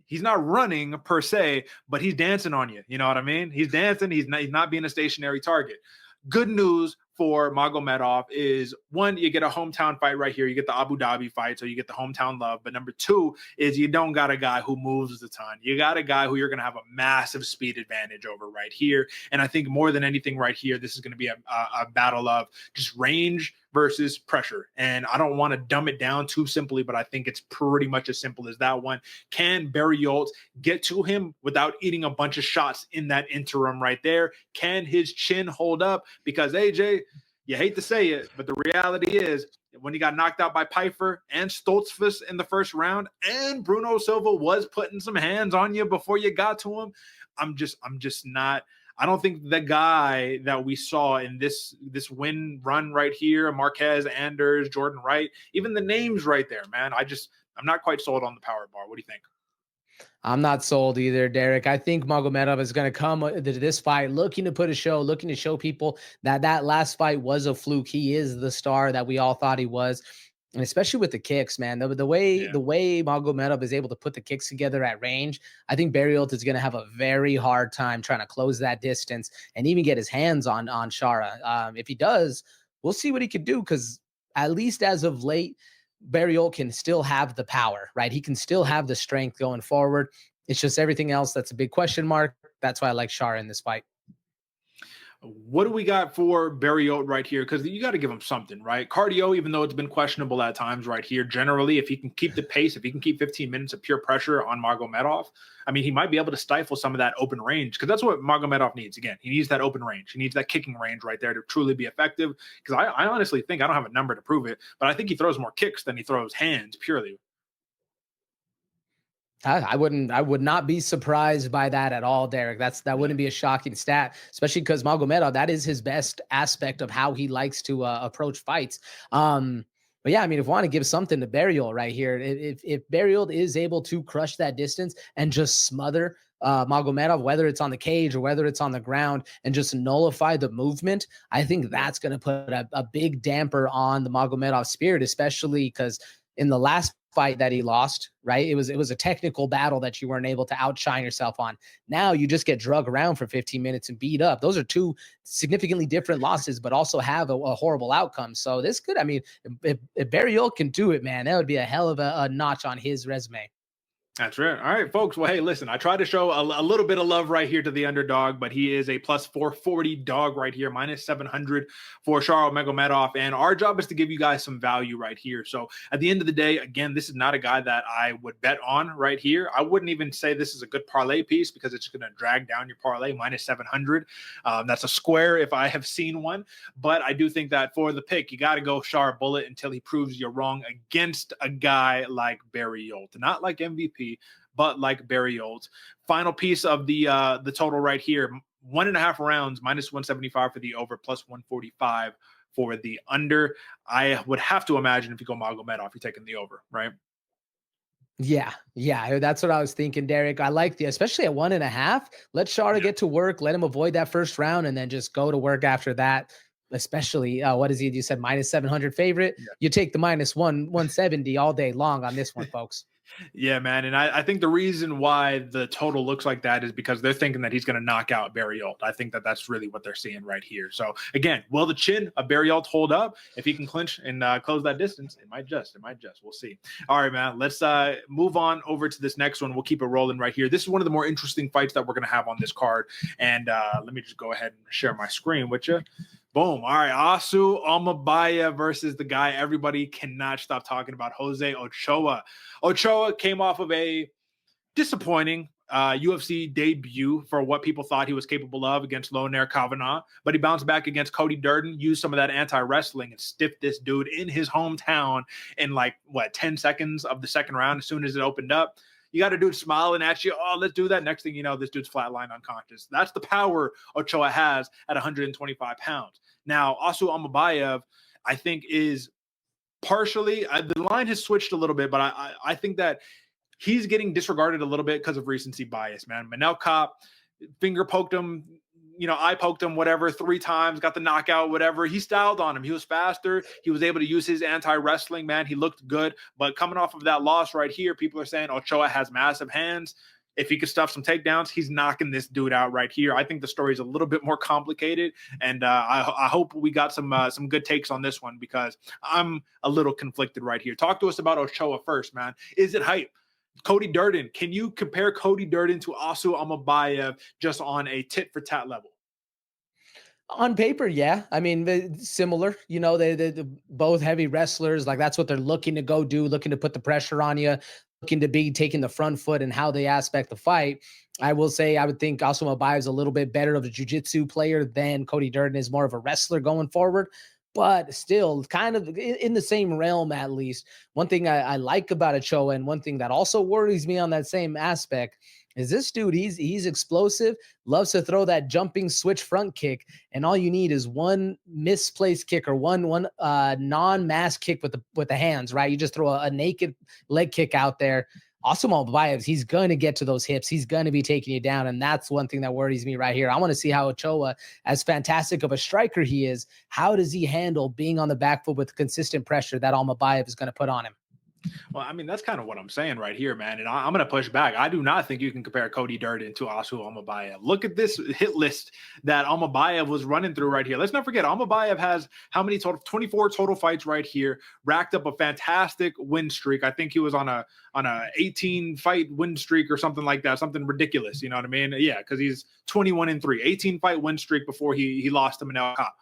He's not running per se, but he's dancing on you. You know what I mean? He's dancing. He's not being a stationary target. Good news for Magomedov is, one, you get a hometown fight right here. You get the Abu Dhabi fight, so you get the hometown love. But number two is you don't got a guy who moves a ton. You got a guy who you're going to have a massive speed advantage over right here. And I think more than anything right here, this is going to be a battle of just range versus pressure. And I don't want to dumb it down too simply, but I think it's pretty much as simple as that one. Can Barriault get to him without eating a bunch of shots in that interim right there? Can his chin hold up? Because AJ, you hate to say it, but the reality is when he got knocked out by Pfeiffer and Stoltzfus in the first round, and Bruno Silva was putting some hands on you before you got to him, I'm just not. I don't think the guy that we saw in this win run right here, Marquez, Anders, Jordan Wright, even the names right there, man. I'm not quite sold on the power bar. What do you think? I'm not sold either, Derek. I think Magomedov is going to come to this fight looking to put a show, looking to show people that last fight was a fluke. He is the star that we all thought he was. And especially with the kicks, man, the way Magomedov is able to put the kicks together at range, I think Barriault is going to have a very hard time trying to close that distance and even get his hands on Chara. If he does, we'll see what he can do, because at least as of late, Barriault can still have the power, right? He can still have the strength going forward. It's just everything else that's a big question mark. That's why I like Chara in this fight. What do we got for Barriault right here? Because you got to give him something, right? Cardio, even though it's been questionable at times right here, generally, if he can keep the pace, if he can keep 15 minutes of pure pressure on Magomedov, I mean, he might be able to stifle some of that open range, because that's what Magomedov needs. Again, he needs that open range. He needs that kicking range right there to truly be effective, because I honestly think, I don't have a number to prove it, but I think he throws more kicks than he throws hands purely. I would not be surprised by that at all, Derek. That wouldn't be a shocking stat, especially because Magomedov, that is his best aspect of how he likes to approach fights. But yeah, I mean, if we want to give something to Barriault right here, if Barriault is able to crush that distance and just smother Magomedov, whether it's on the cage or whether it's on the ground, and just nullify the movement, I think that's going to put a big damper on the Magomedov spirit, especially because in the last fight that he lost, right? It was a technical battle that you weren't able to outshine yourself on. Now you just get drug around for 15 minutes and beat up. Those are two significantly different losses, but also have a horrible outcome. So this could, I mean, if Barriault can do it, man, that would be a hell of a notch on his resume. That's right. All right, folks. Well, hey, listen, I tried to show a little bit of love right here to the underdog, but he is a plus 440 dog right here, minus 700 for Charles Magomedov. And our job is to give you guys some value right here. So at the end of the day, again, this is not a guy that I would bet on right here. I wouldn't even say this is a good parlay piece, because it's going to drag down your parlay, minus 700. That's a square if I have seen one. But I do think that for the pick, you got to go Char Bullet until he proves you're wrong against a guy like Barriault. Not like MVP, but like Barriault. Final piece of the total right here, 1.5 rounds, minus 175 for the over, plus 145 for the under. I would have to imagine if you go Magomedov, you're taking the over, right? Yeah, that's what I was thinking, Derek. I like especially at 1.5. Let Chara get to work, let him avoid that first round, and then just go to work after that. Especially, what is he? You said minus 700 favorite. Yeah. You take the minus 170 all day long on this one, folks. Yeah, man. And I think the reason why the total looks like that is because they're thinking that he's going to knock out Barriault. I think that that's really what they're seeing right here. So again, will the chin of Barriault hold up? If he can clinch and close that distance, it might just, we'll see. All right, man, let's move on over to this next one. We'll keep it rolling right here. This is one of the more interesting fights that we're going to have on this card. And let me just go ahead and share my screen with you. Boom. All right. Asu Almabayev versus the guy everybody cannot stop talking about, Jose Ochoa. Ochoa came off of a disappointing UFC debut for what people thought he was capable of against Lonair Kavanagh, but he bounced back against Cody Durden, used some of that anti-wrestling and stiffed this dude in his hometown in 10 seconds of the second round as soon as it opened up. You got a dude smiling at you. Oh, let's do that. Next thing you know, this dude's flatlined unconscious. That's the power Ochoa has at 125 pounds. Now, Asu Almabayev, I think, is partially the line has switched a little bit, but I think that he's getting disregarded a little bit because of recency bias, man. Manel Cop finger poked him, eye poked him, whatever, 3 times, got the knockout, whatever. He styled on him. He was faster. He was able to use his anti-wrestling, man. He looked good. But coming off of that loss right here, people are saying Ochoa has massive hands. If he could stuff some takedowns, he's knocking this dude out right here. I think the story is a little bit more complicated, and I hope we got some good takes on this one because I'm a little conflicted right here. Talk to us about Ochoa first, man. Is it hype? Cody Durden, can you compare Cody Durden to Asu Almabayev just on a tit-for-tat level? On paper, yeah. I mean, similar. They both heavy wrestlers. Like, that's what they're looking to go do, looking to put the pressure on you, looking to be taking the front foot and how they aspect the fight. I will say I would think Asu Almabayev is a little bit better of a jiu-jitsu player than Cody Durden is, more of a wrestler going forward. But still kind of in the same realm, at least. One thing I like about Ochoa, and one thing that also worries me on that same aspect, is this dude, he's explosive, loves to throw that jumping switch front kick, and all you need is one misplaced kick or one non-mass kick with the hands, right? You just throw a naked leg kick out there. Asu Almabayev, he's going to get to those hips. He's going to be taking you down, and that's one thing that worries me right here. I want to see how Ochoa, as fantastic of a striker he is, how does he handle being on the back foot with consistent pressure that Almabayev is going to put on him? Well, I mean, that's kind of what I'm saying right here, man. And I'm going to push back. I do not think you can compare Cody Durden to Asu Almabayev. Look at this hit list that Almabayev was running through right here. Let's not forget, Almabayev has how many total? 24 total fights right here. Racked up a fantastic win streak. I think he was on a 18 fight win streak or something like that. Something ridiculous. You know what I mean? Yeah, because he's 21-3, 18 fight win streak before he lost to Manel Cop.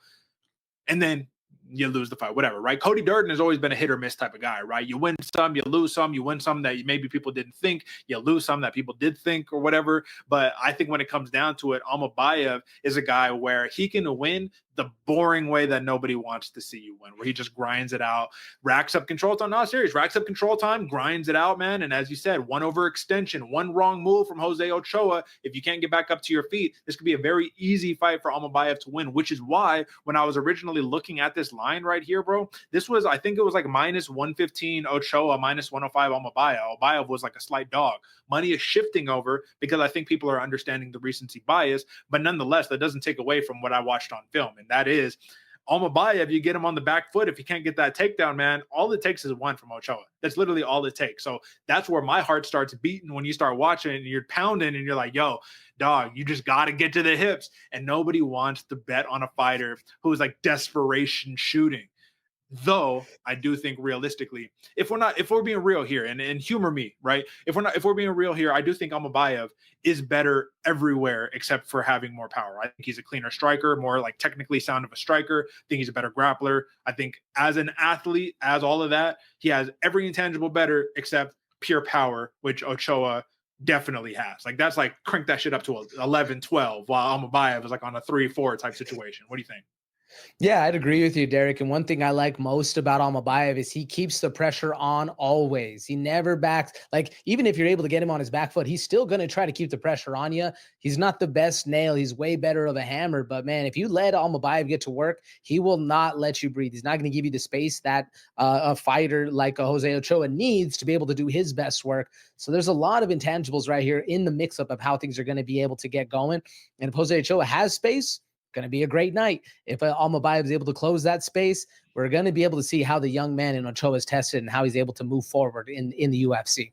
And then you lose the fight, whatever, right? Cody Durden has always been a hit or miss type of guy, right? You win some, you lose some, you win some that maybe people didn't think, you lose some that people did think or whatever. But I think when it comes down to it, Almabayev is a guy where he can win the boring way that nobody wants to see you win, where he just grinds it out, racks up control time. Not serious, racks up control time, grinds it out, man. And as you said, one overextension, one wrong move from Jose Ochoa. If you can't get back up to your feet, this could be a very easy fight for Almabayev to win, which is why when I was originally looking at this line right here, bro, this was, I think it was like minus 115 Ochoa, minus 105 Almabayev. Almabayev was like a slight dog. Money is shifting over because I think people are understanding the recency bias, but nonetheless, that doesn't take away from what I watched on film. And that is Almabayev, you get him on the back foot. If you can't get that takedown, man, all it takes is one from Ochoa. That's literally all it takes. So that's where my heart starts beating when you start watching and you're pounding and you're like, yo, dog, you just got to get to the hips. And nobody wants to bet on a fighter who is like desperation shooting. Though I do think realistically, if we're being real here and humor me, right? If we're being real here, I do think Almabayev is better everywhere except for having more power. I think he's a cleaner striker, more like technically sound of a striker. I think he's a better grappler. I think as an athlete, as all of that, he has every intangible better except pure power, which Ochoa definitely has. Like that's like crank that shit up to 11, 12, while Almabayev is like on a 3-4 type situation. What do you think? Yeah, I'd agree with you, Derek. And one thing I like most about Almabayev is he keeps the pressure on always. He never backs. Like, even if you're able to get him on his back foot, he's still going to try to keep the pressure on you. He's not the best nail. He's way better of a hammer. But, man, if you let Almabayev get to work, he will not let you breathe. He's not going to give you the space that a fighter like a Jose Ochoa needs to be able to do his best work. So there's a lot of intangibles right here in the mix-up of how things are going to be able to get going. And if Jose Ochoa has space, going to be a great night. If Almabayev is able to close that space, we're going to be able to see how the young man in Ochoa is tested and how he's able to move forward in the UFC.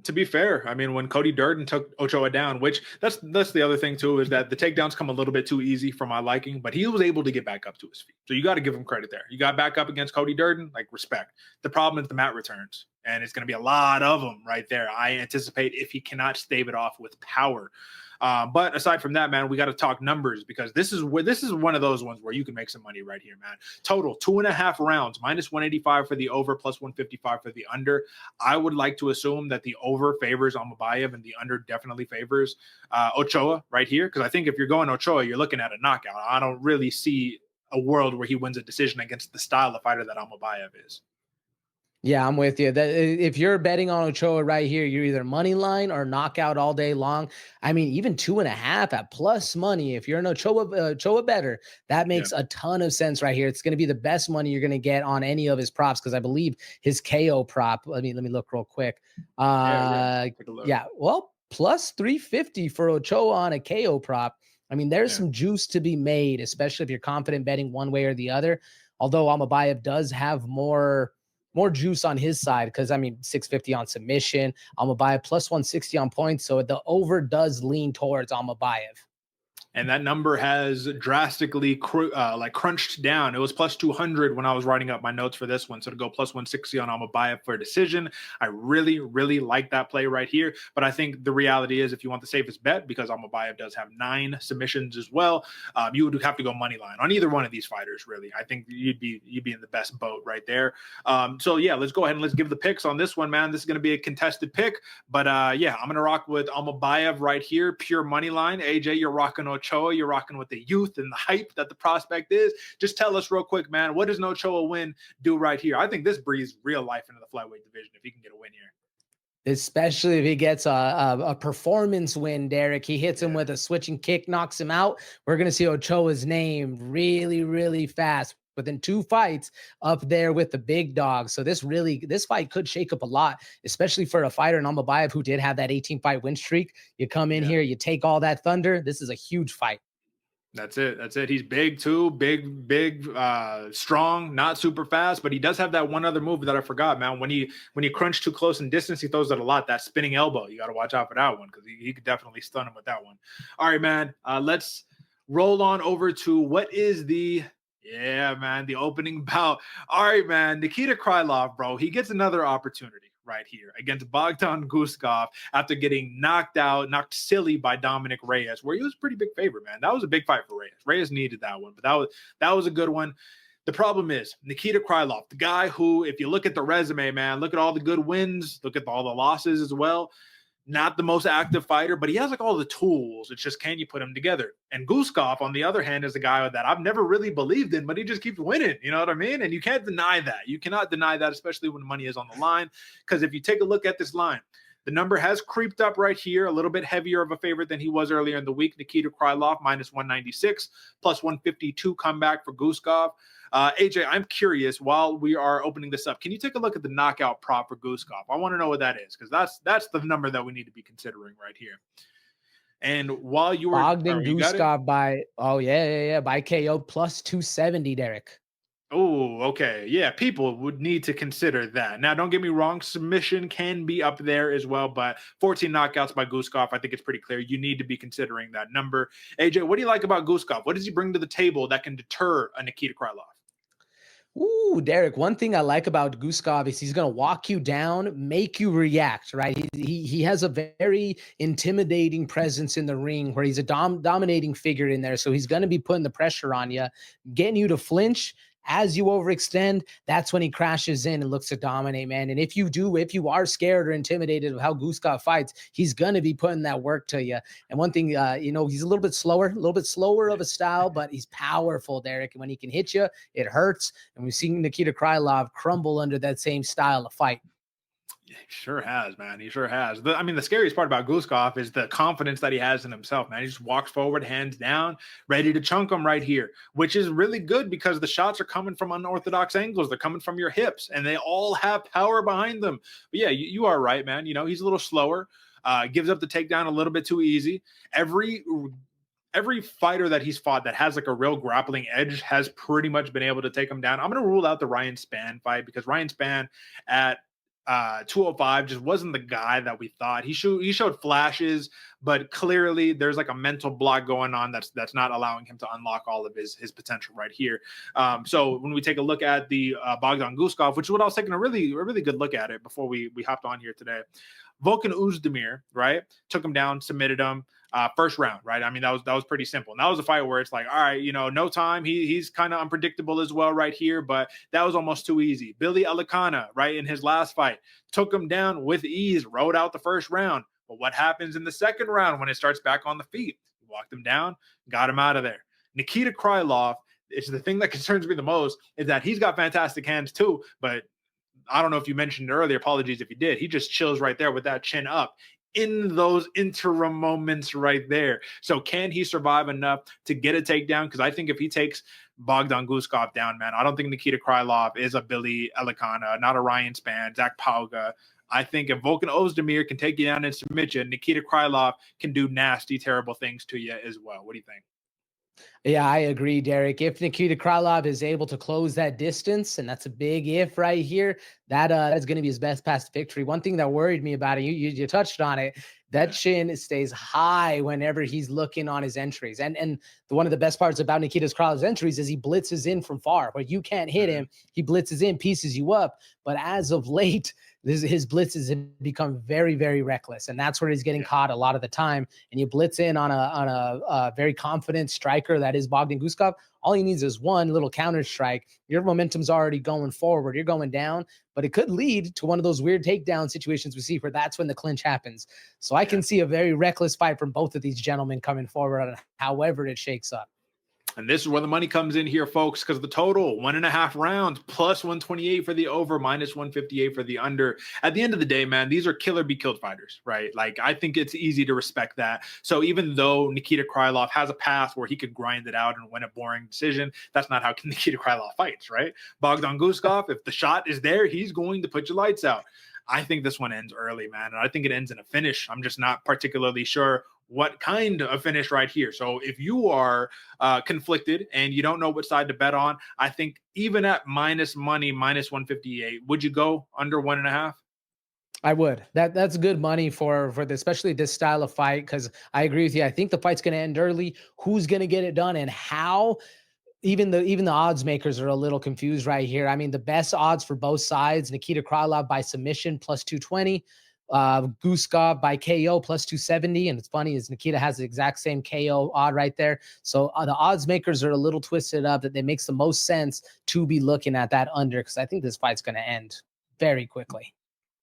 To be fair, I mean, when Cody Durden took Ochoa down, which that's the other thing too, is that the takedowns come a little bit too easy for my liking, but he was able to get back up to his feet. So you got to give him credit there. You got back up against Cody Durden, like respect. The problem is the mat returns, and it's going to be a lot of them right there. I anticipate if he cannot stave it off with power. But aside from that, man, we got to talk numbers, because this is one of those ones where you can make some money right here, man. Total 2.5 rounds, -185 for the over, +155 for the under. I would like to assume that the over favors Almabayev and the under definitely favors Ochoa right here, because I think if you're going Ochoa, you're looking at a knockout. I don't really see a world where he wins a decision against the style of fighter that Almabayev is. Yeah, I'm with you. That if you're betting on Ochoa right here, you're either money line or knockout all day long. I mean, even 2.5 at plus money. If you're an Ochoa better, that makes a ton of sense right here. It's going to be the best money you're going to get on any of his props, because I believe his KO prop. Let me look real quick. Take a look. Yeah, well, plus 350 for Ochoa on a KO prop. I mean, there's some juice to be made, especially if you're confident betting one way or the other. Although Almabayev does have more juice on his side, because I mean 650 on submission, Almabayev plus 160 on points, so the over does lean towards Almabayev. And that number has drastically crunched down. It was plus 200 when I was writing up my notes for this one. So to go plus 160 on Almabayev for a decision, I really, really like that play right here. But I think the reality is, if you want the safest bet, because Almabayev does have 9 submissions as well, you would have to go money line on either one of these fighters, really. I think you'd be in the best boat right there. So yeah, let's go ahead and let's give the picks on this one, man. This is going to be a contested pick, but yeah, I'm going to rock with Almabayev right here, pure money line. AJ, you're rocking Ochoa. You're rocking with the youth and the hype that the prospect is. Just tell us real quick, man, what does an Ochoa win do right here? I think this breathes real life into the flyweight division if he can get a win here. Especially if he gets a performance win, Derek. He hits him with a switching kick, knocks him out. We're going to see Ochoa's name really, really fast within 2 fights up there with the big dogs. So this fight could shake up a lot, especially for a fighter in Almabayev who did have that 18-fight win streak. You come in here, you take all that thunder. This is a huge fight. That's it. He's big too, big, strong, not super fast, but he does have that one other move that I forgot, man. When you crunch too close in distance, he throws it a lot. That spinning elbow, you got to watch out for that one, because he could definitely stun him with that one. All right, man. Let's roll on over to what is the opening bout. All right, man. Nikita Krylov, bro, he gets another opportunity right here against Bogdan Guskov after getting knocked silly by Dominic Reyes, where he was a pretty big favorite, man. That was a big fight for Reyes. Reyes needed that one, but that was a good one. The problem is Nikita Krylov, the guy who, if you look at the resume, man, look at all the good wins, look at all the losses as well. Not the most active fighter, but he has like all the tools. It's just, can you put them together? And Guskov, on the other hand, is a guy that I've never really believed in, but he just keeps winning. You know what I mean? And you can't deny that. You cannot deny that, especially when money is on the line. Because if you take a look at this line, the number has creeped up right here, a little bit heavier of a favorite than he was earlier in the week. Nikita Krylov, -196, plus 152 comeback for Guskov. AJ, I'm curious, while we are opening this up, can you take a look at the knockout prop for Guskov? I want to know what that is, because that's the number that we need to be considering right here. And while you were Bogdan Guskov by by KO plus 270, Derek. Oh, okay. Yeah, people would need to consider that. Now, don't get me wrong, submission can be up there as well, but 14 knockouts by Guskov, I think it's pretty clear. You need to be considering that number. AJ, what do you like about Guskov? What does he bring to the table that can deter a Nikita Krylov? Ooh, Derek, one thing I like about Guskov is he's going to walk you down, make you react, right? He has a very intimidating presence in the ring where he's a dominating figure in there. So he's going to be putting the pressure on you, getting you to flinch. As you overextend, that's when he crashes in and looks to dominate, man. And if you are scared or intimidated of how Guskov fights, he's going to be putting that work to you. And one thing, he's a little bit slower of a style, but he's powerful, Derek. And when he can hit you, it hurts. And we've seen Nikita Krylov crumble under that same style of fight. He sure has, man. He sure has. The scariest part about Guskov is the confidence that he has in himself, man. He just walks forward, hands down, ready to chunk him right here, which is really good because the shots are coming from unorthodox angles. They're coming from your hips, and they all have power behind them. But yeah, you are right, man. He's a little slower, gives up the takedown a little bit too easy. Every fighter that he's fought that has like a real grappling edge has pretty much been able to take him down. I'm going to rule out the Ryan Spann fight because Ryan Spann at 205 just wasn't the guy that we thought. He showed flashes, but clearly there's like a mental block going on that's not allowing him to unlock all of his potential right here. So when we take a look at the Bogdan Guskov, which is what I was taking a really good look at it before we hopped on here today. Volkan Oezdemir, right? Took him down, submitted him. first round, right? I mean, that was pretty simple. And that was a fight where it's like, all right, no time. He's kind of unpredictable as well right here, but that was almost too easy. Billy Alicana, right, in his last fight, took him down with ease, rode out the first round. But what happens in the second round when it starts back on the feet? He walked him down, got him out of there. Nikita Krylov, it's the thing that concerns me the most, is that he's got fantastic hands too, but I don't know if you mentioned it earlier, apologies if you did. He just chills right there with that chin up in those interim moments right there. So can he survive enough to get a takedown? Because I think if he takes Bogdan Guskov down, man, I don't think Nikita Krylov is a Billy Alicana, not a Ryan Spann, Zach Pauga. I think if Volkan Ozdemir can take you down in submission, Nikita Krylov can do nasty, terrible things to you as well. What do you think? Yeah, I agree, Derek. If Nikita Krylov is able to close that distance, and that's a big if right here, that's going to be his best path to victory. One thing that worried me about it, you touched on it, that chin stays high whenever he's looking on his entries. And one of the best parts about Nikita Krylov's entries is he blitzes in from far. Where you can't hit him, he blitzes in, pieces you up. But as of late, his blitzes have become very, very reckless, and that's where he's getting caught a lot of the time. And you blitz in on a very confident striker that is Bogdan Guskov. All he needs is one little counter strike. Your momentum's already going forward. You're going down, but it could lead to one of those weird takedown situations we see where that's when the clinch happens. So I can see a very reckless fight from both of these gentlemen coming forward on however it shakes up. And this is where the money comes in here, folks, because the total 1.5 rounds plus 128 for the over, minus 158 for the under. At the end of the day, man, these are killer be killed fighters, right? Like, I think it's easy to respect that. So even though Nikita Krylov has a path where he could grind it out and win a boring decision, that's not how Nikita Krylov fights, right? Bogdan Guskov, if the shot is there, he's going to put your lights out. I think this one ends early, man. And I think it ends in a finish. I'm just not particularly sure what kind of finish right here. So if you are conflicted and you don't know what side to bet on, I think even at minus money, minus 158, would you go under 1.5? I would. That's good money for especially this style of fight, because I agree with you. I think the fight's going to end early. Who's going to get it done and how? Even the odds makers are a little confused right here. I mean, the best odds for both sides: Nikita Krylov by submission plus 220. Guskov by KO plus 270. And it's funny is Nikita has the exact same KO odd right there. So the odds makers are a little twisted up that it makes the most sense to be looking at that under, because I think this fight's going to end very quickly.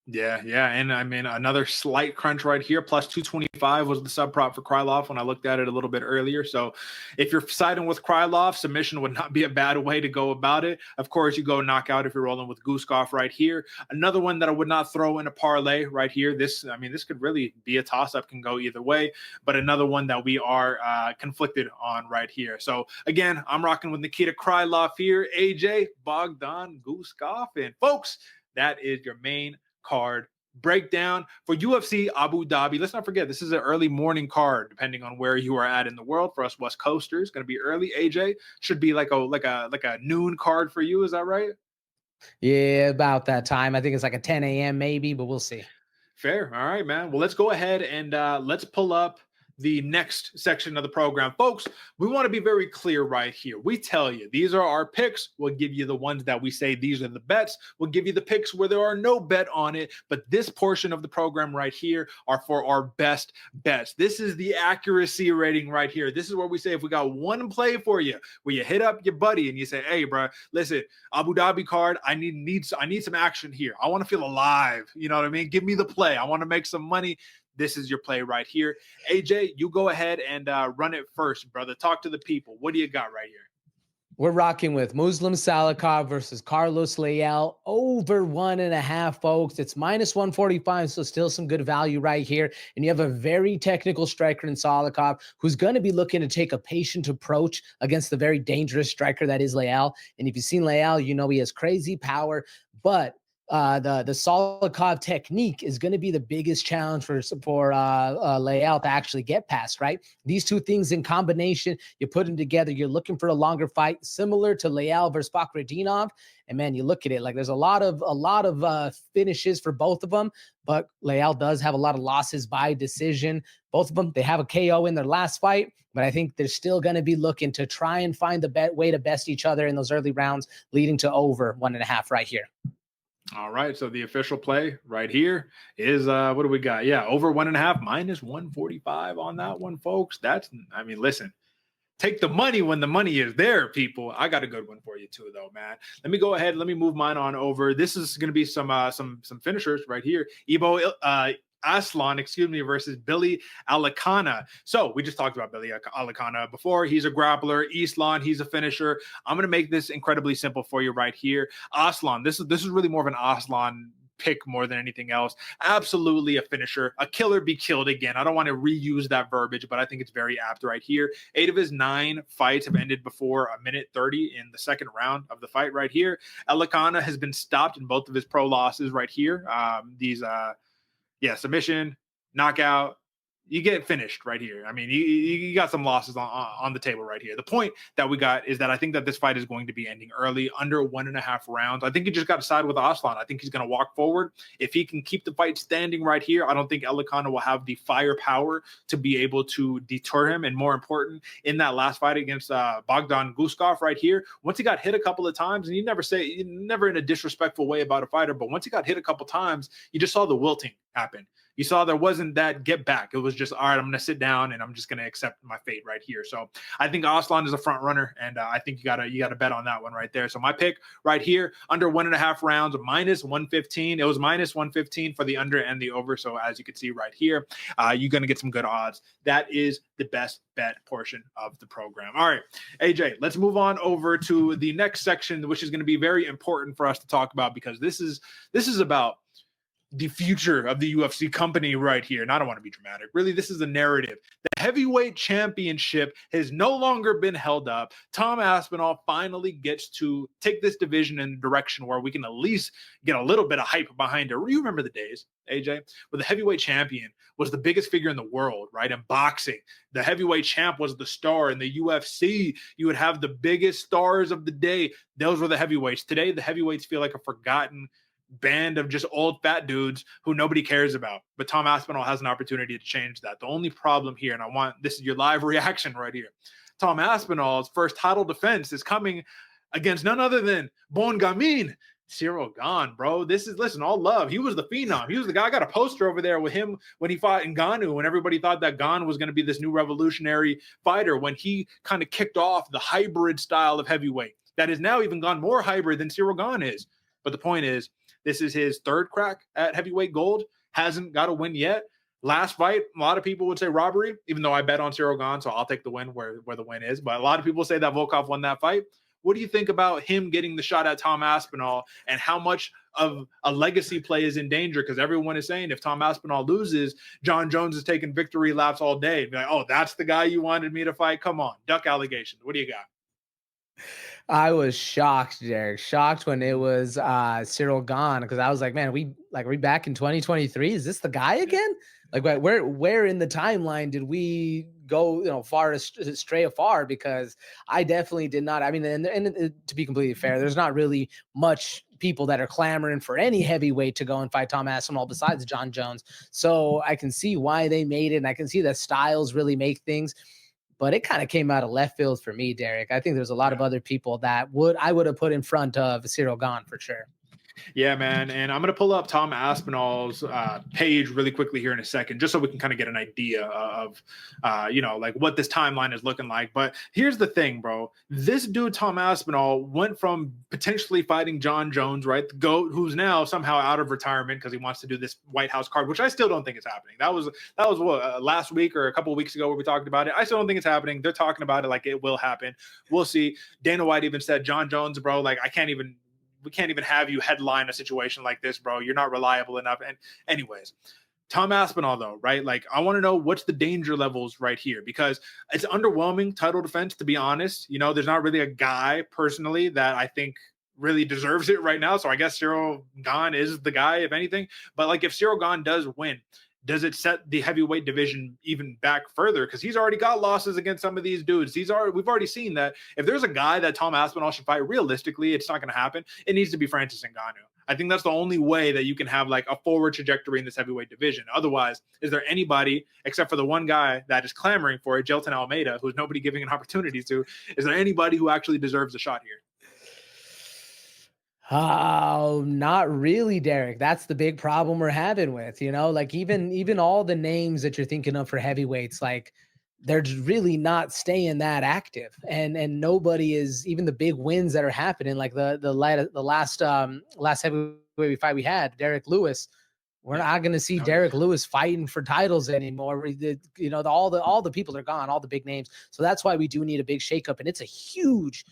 Yeah. And I mean, another slight crunch right here. Plus 225 was the sub prop for Krylov when I looked at it a little bit earlier. So if you're siding with Krylov, submission would not be a bad way to go about it. Of course, you go knockout if you're rolling with Guskov right here. Another one that I would not throw in a parlay right here. This could really be a toss-up, can go either way. But another one that we are conflicted on right here. So again, I'm rocking with Nikita Krylov here. AJ, Bogdan Guskov. And folks, that is your main card breakdown for UFC Abu Dhabi. Let's not forget, this is an early morning card, depending on where you are at in the world. For us West Coasters, going to be early. AJ, should be like a noon card for you. Is that right? Yeah, about that time. I think it's like a 10 a.m. maybe, but we'll see. Fair. All right, man. Well, let's go ahead and let's pull up the next section of the program. Folks, we want to be very clear right here. We tell you, these are our picks. We'll give you the ones that we say these are the bets. We'll give you the picks where there are no bet on it. But this portion of the program right here are for our best bets. This is the accuracy rating right here. This is where we say if we got one play for you, where you hit up your buddy and you say, hey, bro, listen, Abu Dhabi card, I need some action here. I want to feel alive. You know what I mean? Give me the play. I want to make some money. This is your play right here. AJ, you go ahead and run it first, brother. Talk to the people. What do you got right here? We're rocking with Muslim Salikov versus Carlos Leal over 1.5, folks. It's minus 145, so still some good value right here. And you have a very technical striker in Salikov who's going to be looking to take a patient approach against the very dangerous striker that is Leal. And if you've seen Leal, you know he has crazy power, but the Salikov technique is going to be the biggest challenge for Leal to actually get past, right? These two things in combination, you put them together, you're looking for a longer fight, similar to Leal versus Fakhretdinov. And man, you look at it, like there's a lot of finishes for both of them, but Leal does have a lot of losses by decision. Both of them, they have a KO in their last fight, but I think they're still going to be looking to try and find the way to best each other in those early rounds, leading to over 1.5 right here. All right, so the official play right here is what do we got? Yeah, over 1.5 minus 145 on that one, folks. I mean, listen, take the money when the money is there, people. I got a good one for you too, though, man. Let me go ahead. Let me move mine on over. This is going to be some finishers right here. Aslan, versus Billy Alakana. So we just talked about Billy Alakana before. He's a grappler. Islam, he's a finisher. I'm going to make this incredibly simple for you right here. Aslan, this is really more of an Aslan pick more than anything else. Absolutely a finisher, a killer be killed again. I don't want to reuse that verbiage, but I think it's very apt right here. 8 of his 9 fights have ended before a minute 30 in the second round of the fight right here. Alakana has been stopped in both of his pro losses right here. Submission, knockout, you get finished right here. I mean, you got some losses on the table right here. The point that we got is that I think that this fight is going to be ending early, under 1.5 rounds. I think you just got to side with Aslan. I think he's going to walk forward. If he can keep the fight standing right here, I don't think Alakana will have the firepower to be able to deter him. And more important, in that last fight against Bogdan Guskov right here, once he got hit a couple of times, and you never in a disrespectful way about a fighter, but once he got hit a couple times, you just saw the wilting happen. You saw there wasn't that get back. It was just, all right, I'm going to sit down and I'm just going to accept my fate right here. So I think Aslan is a front runner, and I think you gotta bet on that one right there. So my pick right here, under 1.5 rounds, minus 115. It was minus 115 for the under and the over. So as you can see right here, you're going to get some good odds. That is the best bet portion of the program. All right, AJ, let's move on over to the next section, which is going to be very important for us to talk about, because this is about the future of the UFC company right here. And I don't want to be dramatic. Really, this is a narrative. The heavyweight championship has no longer been held up. Tom Aspinall finally gets to take this division in a direction where we can at least get a little bit of hype behind it. You remember the days, AJ, where the heavyweight champion was the biggest figure in the world, right? In boxing, the heavyweight champ was the star. In the UFC, you would have the biggest stars of the day. Those were the heavyweights. Today, the heavyweights feel like a forgotten band of just old fat dudes who nobody cares about. But Tom Aspinall has an opportunity to change that. The only problem here, and this is your live reaction right here, Tom Aspinall's first title defense is coming against none other than Bon Gamin, Cyril Gane, bro. Listen, all love. He was the phenom. He was the guy. I got a poster over there with him when he fought Ngannou, when everybody thought that Gane was going to be this new revolutionary fighter, when he kind of kicked off the hybrid style of heavyweight that has now even gone more hybrid than Cyril Gane is. But the point is, this is his third crack at heavyweight gold. Hasn't got a win yet. Last fight, a lot of people would say robbery, even though I bet on Cyril Gane, so I'll take the win where the win is. But a lot of people say that Volkov won that fight. What do you think about him getting the shot at Tom Aspinall, and how much of a legacy play is in danger? Because everyone is saying if Tom Aspinall loses, John Jones is taking victory laps all day. Be like, oh, that's the guy you wanted me to fight? Come on, duck allegations. What do you got? I was shocked, Derek. Shocked when it was Cyril Gane, because I was like, man, are we back in 2023? Is this the guy again? Like, where in the timeline did we go, stray afar? Because I definitely did not. I mean, and to be completely fair, there's not really much people that are clamoring for any heavyweight to go and fight Tom Aspinall besides John Jones. So I can see why they made it, and I can see that styles really make things. But it kind of came out of left field for me, Derek. I think there's a lot of other people that I would have put in front of Cyril Gane for sure. Yeah, man. And I'm going to pull up Tom Aspinall's page really quickly here in a second, just so we can kind of get an idea of, like what this timeline is looking like. But here's the thing, bro. This dude, Tom Aspinall, went from potentially fighting John Jones, right? The GOAT, who's now somehow out of retirement because he wants to do this White House card, which I still don't think is happening. That was what, last week or a couple of weeks ago where we talked about it. I still don't think it's happening. They're talking about it like it will happen. We'll see. Dana White even said, John Jones, bro, like we can't even have you headline a situation like this, bro. You're not reliable enough. And anyways, Tom Aspinall, though, right? Like, I want to know what's the danger levels right here, because it's underwhelming title defense, to be honest. There's not really a guy personally that I think really deserves it right now. So I guess Cyril Gane is the guy, if anything. But like, if Cyril Gane does win, does it set the heavyweight division even back further? Because he's already got losses against some of these dudes. We've already seen that if there's a guy that Tom Aspinall should fight, realistically, it's not going to happen. It needs to be Francis Ngannou. I think that's the only way that you can have like a forward trajectory in this heavyweight division. Otherwise, is there anybody, except for the one guy that is clamoring for it, Jelton Almeida, who's nobody giving an opportunity to, is there anybody who actually deserves a shot here? Oh, not really, Derek. That's the big problem we're having with, like even all the names that you're thinking of for heavyweights, like they're just really not staying that active. And nobody is, even the big wins that are happening, like the last heavyweight fight we had, Derek Lewis. We're not going to see Derek Lewis fighting for titles anymore. All the people are gone, all the big names. So that's why we do need a big shakeup. And it's a huge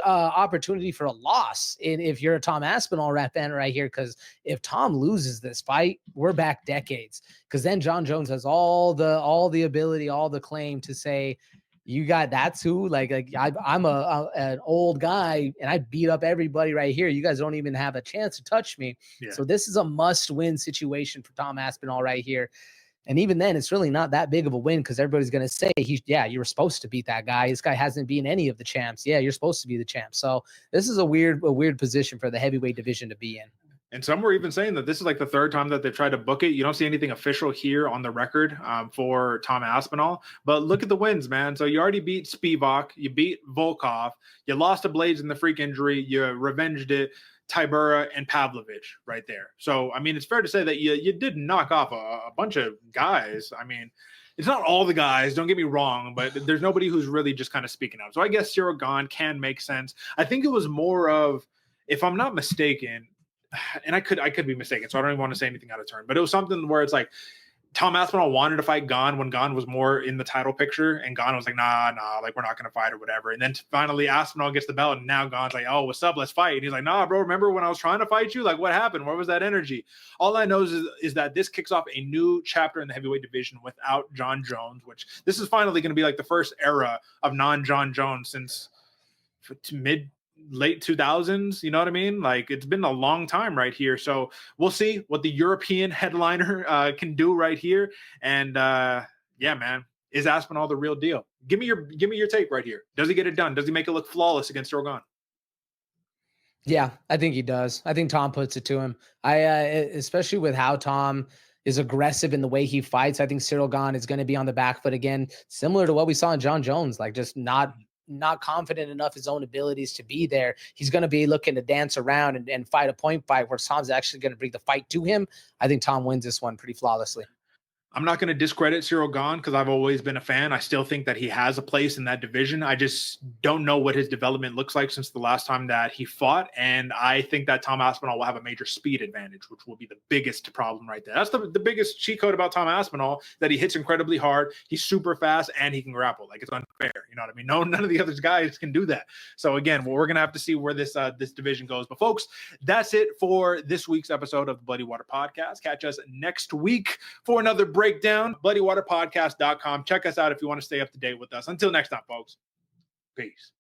opportunity for a loss if you're a Tom Aspinall fan right here, because if Tom loses this fight, we're back decades, because then John Jones has all the ability, all the claim to say, you got that's who, like I'm an old guy and I beat up everybody right here. You guys don't even have a chance to touch me. Yeah. So this is a must-win situation for Tom Aspinall right here. And even then, it's really not that big of a win, because everybody's going to say, you were supposed to beat that guy. This guy hasn't beaten any of the champs. Yeah, you're supposed to be the champ. So this is a weird position for the heavyweight division to be in. And some were even saying that this is like the third time that they've tried to book it. You don't see anything official here on the record for Tom Aspinall. But look at the wins, man. So you already beat Spivak. You beat Volkov. You lost to Blades in the freak injury. You revenged it. Tybura and Pavlovich right there. So, I mean, it's fair to say that you did knock off a bunch of guys. I mean, it's not all the guys, don't get me wrong, but there's nobody who's really just kind of speaking up. So I guess Cyril Gane can make sense. I think it was more of, if I'm not mistaken, and I could be mistaken, so I don't even want to say anything out of turn, but it was something where it's like Tom Aspinall wanted to fight Gane when Gane was more in the title picture, and Gane was like, nah, like we're not going to fight or whatever. And then finally Aspinall gets the belt, and now Gane's like, oh, what's up? Let's fight. And he's like, nah, bro, remember when I was trying to fight you? Like, what happened? Where was that energy? All I know is that this kicks off a new chapter in the heavyweight division without John Jones, which this is finally going to be like the first era of non-John Jones since late 2000s, you know what I mean? Like, it's been a long time right here. So we'll see what the European headliner can do right here. And yeah, man, is Aspinall the real deal? Give me your tape right here. Does he get it done? Does he make it look flawless against Cyril Gane? Yeah, I think he does. I think Tom puts it to him. Especially with how Tom is aggressive in the way he fights, I think Cyril Gane is going to be on the back foot again, similar to what we saw in John Jones, like just not confident enough his own abilities to be there. He's going to be looking to dance around and fight a point fight where Tom's actually going to bring the fight to him. I think Tom wins this one pretty flawlessly. I'm not going to discredit Cyril Gane because I've always been a fan. I still think that he has a place in that division. I just don't know what his development looks like since the last time that he fought. And I think that Tom Aspinall will have a major speed advantage, which will be the biggest problem right there. That's the biggest cheat code about Tom Aspinall, that he hits incredibly hard. He's super fast and he can grapple. Like, it's unfair. You know what I mean? None of the other guys can do that. So again, we're going to have to see where this division goes. But folks, that's it for this week's episode of the Bloody Water Podcast. Catch us next week for another breakdown. BloodyWaterPodcast.com. Check us out if you want to stay up to date with us. Until next time, folks. Peace.